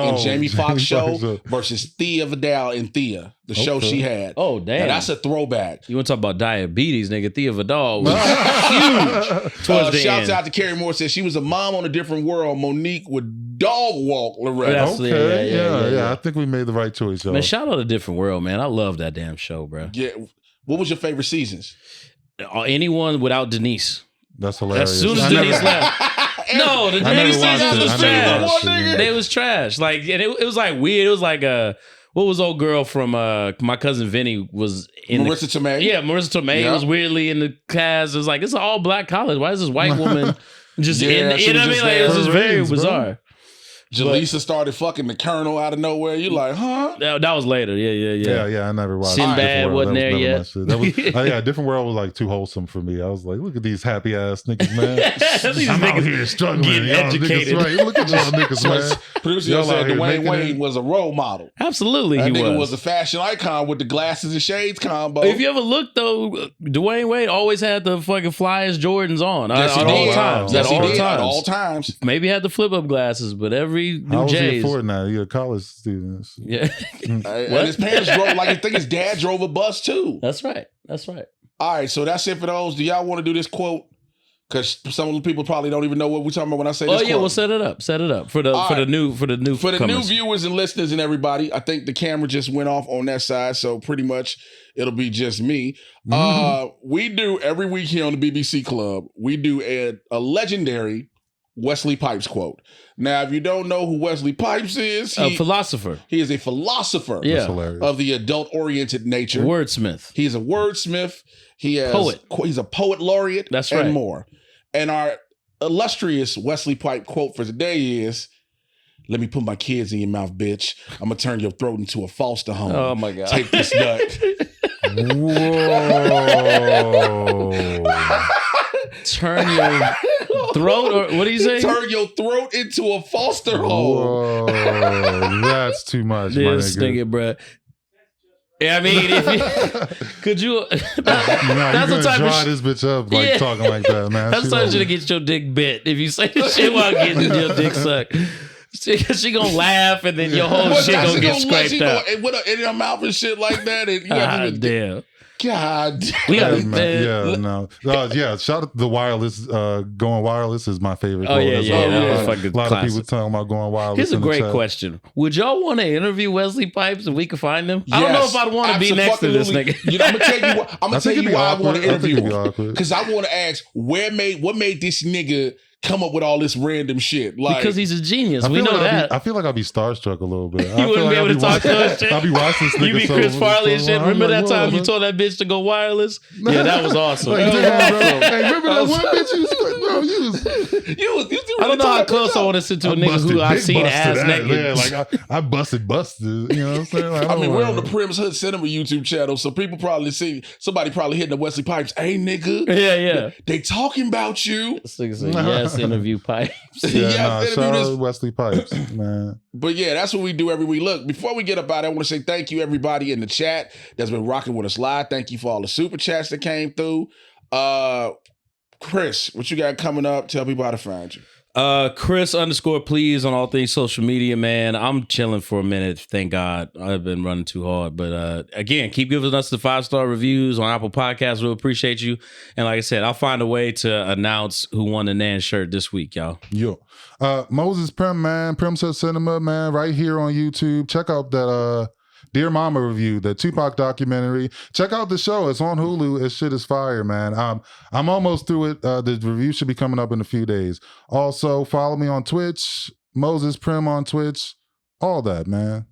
in Oh, Jamie Foxx show, Foxx. versus Thea Vidal in Thea, the show Okay. she had. Oh, Now, damn. that's a throwback. You want to talk about diabetes, nigga? Thea Vidal was huge towards the Shouts end. out to Carrie Moore, says she was a mom on a different world. Monique would dog walk Loretta. That's- Okay, yeah. yeah. I think we made the right choice, y'all. Man, shout out a different world, man. I love that damn show, bro. Yeah. What was your favorite seasons? Anyone without Denise. That's hilarious. As soon as I Denise never- left. No, the I never Denise watched season it. was I never trash. watched it. They was trash. Like, and it was like weird. It was like what was old girl from my cousin Vinny was in Marissa Tomei? Yeah, Marissa Tomei Yeah. was weirdly in the class. It was like, it's an all black college. Why is this white woman just Yeah, in? she You know was what I mean? just Like, it there was just for very ratings, bro. bizarre. Jaleesa started fucking the Colonel out of nowhere. You like, huh? That was later. Yeah. Yeah, I never watched Sinbad Different World. wasn't That there was never yet. my shit. That was, yeah, Different World was like too wholesome for me. I was like, look at these happy ass niggas, man. These I'm out niggas here struggling. getting Y'all educated. Niggas, right? Look at y'all niggas, man. Producer Y'all said out here Dwayne making Wayne it. was a role model. Absolutely, That he nigga was. was a fashion icon with the glasses and shades combo. If you ever look though, Dwayne Wade always had the fucking flyest Jordans on Yes, he at all did. times. Yes, At he all did. At times. all times. Maybe he had the flip up glasses, but every How new was he J's. affording that? You're a college student. Yeah, And his parents drove, like I think his dad drove a bus too. that's right. That's right. All right, so that's it for those. Do y'all want to do this quote? Because some of the people probably don't even know what we're talking about when I say this. Oh yeah, quote. Well, set it up for the new viewers and listeners and everybody. I think the camera just went off on that side, so pretty much it'll be just me. We do every week here on the BBC Club. We do a legendary Wesley Pipes quote. Now, if you don't know who Wesley Pipes is, a philosopher. He is a philosopher of the adult-oriented nature. Wordsmith. He's a wordsmith. He's a poet laureate. That's right. And more. And our illustrious Wesley Pipe quote for today is, "Let me put my kids in your mouth, bitch. I'm going to turn your throat into a foster home. Oh, my God. Take this nut." Whoa. Turn your throat, or what do you say? Turn your throat into a foster home. Whoa, that's too much, this nigga, bro. Yeah, I mean, if you, could you? That's the type dry this bitch up like talking like that, man. That's the type to get your dick bit if you say this shit while getting your dick sucked. She gonna laugh and then your whole shit gonna get scraped out. And with her in her mouth and shit like that. And damn. God, we got shout out the wireless. Going wireless is my favorite. Oh yeah, that was fucking a lot classic. of people talking about going wireless. Here's a great question: would y'all want to interview Wesley Pipes if we could find him? Yes, I don't know if I'd want to be next to this nigga. You know, I'm gonna tell you why I want to interview him, because I want to ask what made this nigga come up with all this random shit. Like, because he's a genius. We know that. I feel like I'll be starstruck a little bit. You wouldn't be able to talk to us shit. I'll be watching this nigga. You be Chris Farley and shit. Remember that time you told that bitch to go wireless? Yeah, that was awesome. Hey, remember that one bitch you was bro, you was I don't know how close I want to sit to a nigga who I've seen ass naked. Yeah, like I busted. You know what I'm saying? Like, I mean, we're on the Primm's Hood Cinema YouTube channel, so people probably see somebody probably hitting the Wesley Pipes. Hey, nigga. Yeah. They talking about you. This nigga said, yes, interview Pipes. Shout out Wesley Pipes, man. But yeah, that's what we do every week. Look, before we get up out, I want to say thank you everybody in the chat that's been rocking with us live. Thank you for all the super chats that came through. Chris, what you got coming up? Tell people how to find you. Chris_please on all things social media, man. I'm chilling for a minute. Thank God. I've been running too hard. But again, keep giving us the 5-star reviews on Apple Podcasts. We'll appreciate you. And like I said, I'll find a way to announce who won the NAAN shirt this week, y'all. Yo. Moses Primm, man. Primm's Hood Cinema, man. Right here on YouTube. Check out that Dear Mama review, the Tupac documentary. Check out the show. It's on Hulu. It shit is fire, man. I'm almost through it. The review should be coming up in a few days. Also, follow me on Twitch, Moses Primm on Twitch. All that, man.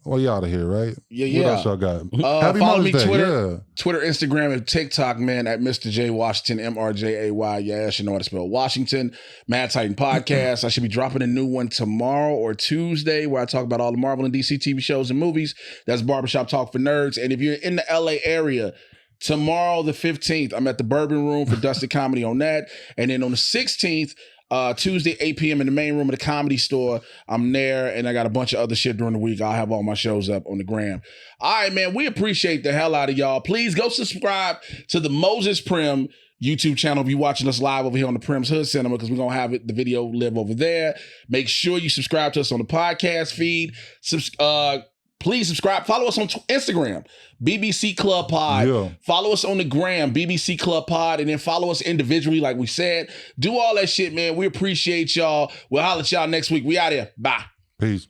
Well, you out of here, right? Yeah. What else y'all got? Happy follow Mother's me Day. Twitter, Instagram, and TikTok, man, at Mr. J Washington, MRJAY. Yes, you know how to spell Washington. Mad Titan Podcast. I should be dropping a new one tomorrow or Tuesday where I talk about all the Marvel and DC TV shows and movies. That's Barbershop Talk for Nerds. And if you're in the LA area, tomorrow, the 15th, I'm at the Bourbon Room for Dusty Comedy on that. And then on the 16th, Tuesday, 8 p.m. in the main room of the Comedy Store. I'm there, and I got a bunch of other shit during the week. I'll have all my shows up on the gram. All right, man, we appreciate the hell out of y'all. Please go subscribe to the Moses Primm YouTube channel if you're watching us live over here on the Primm's Hood Cinema, because we're going to have the video live over there. Make sure you subscribe to us on the podcast feed. Please subscribe. Follow us on Instagram, BBC Club Pod. Yeah. Follow us on the gram, BBC Club Pod, and then follow us individually, like we said. Do all that shit, man. We appreciate y'all. We'll holler at y'all next week. We out here. Bye. Peace.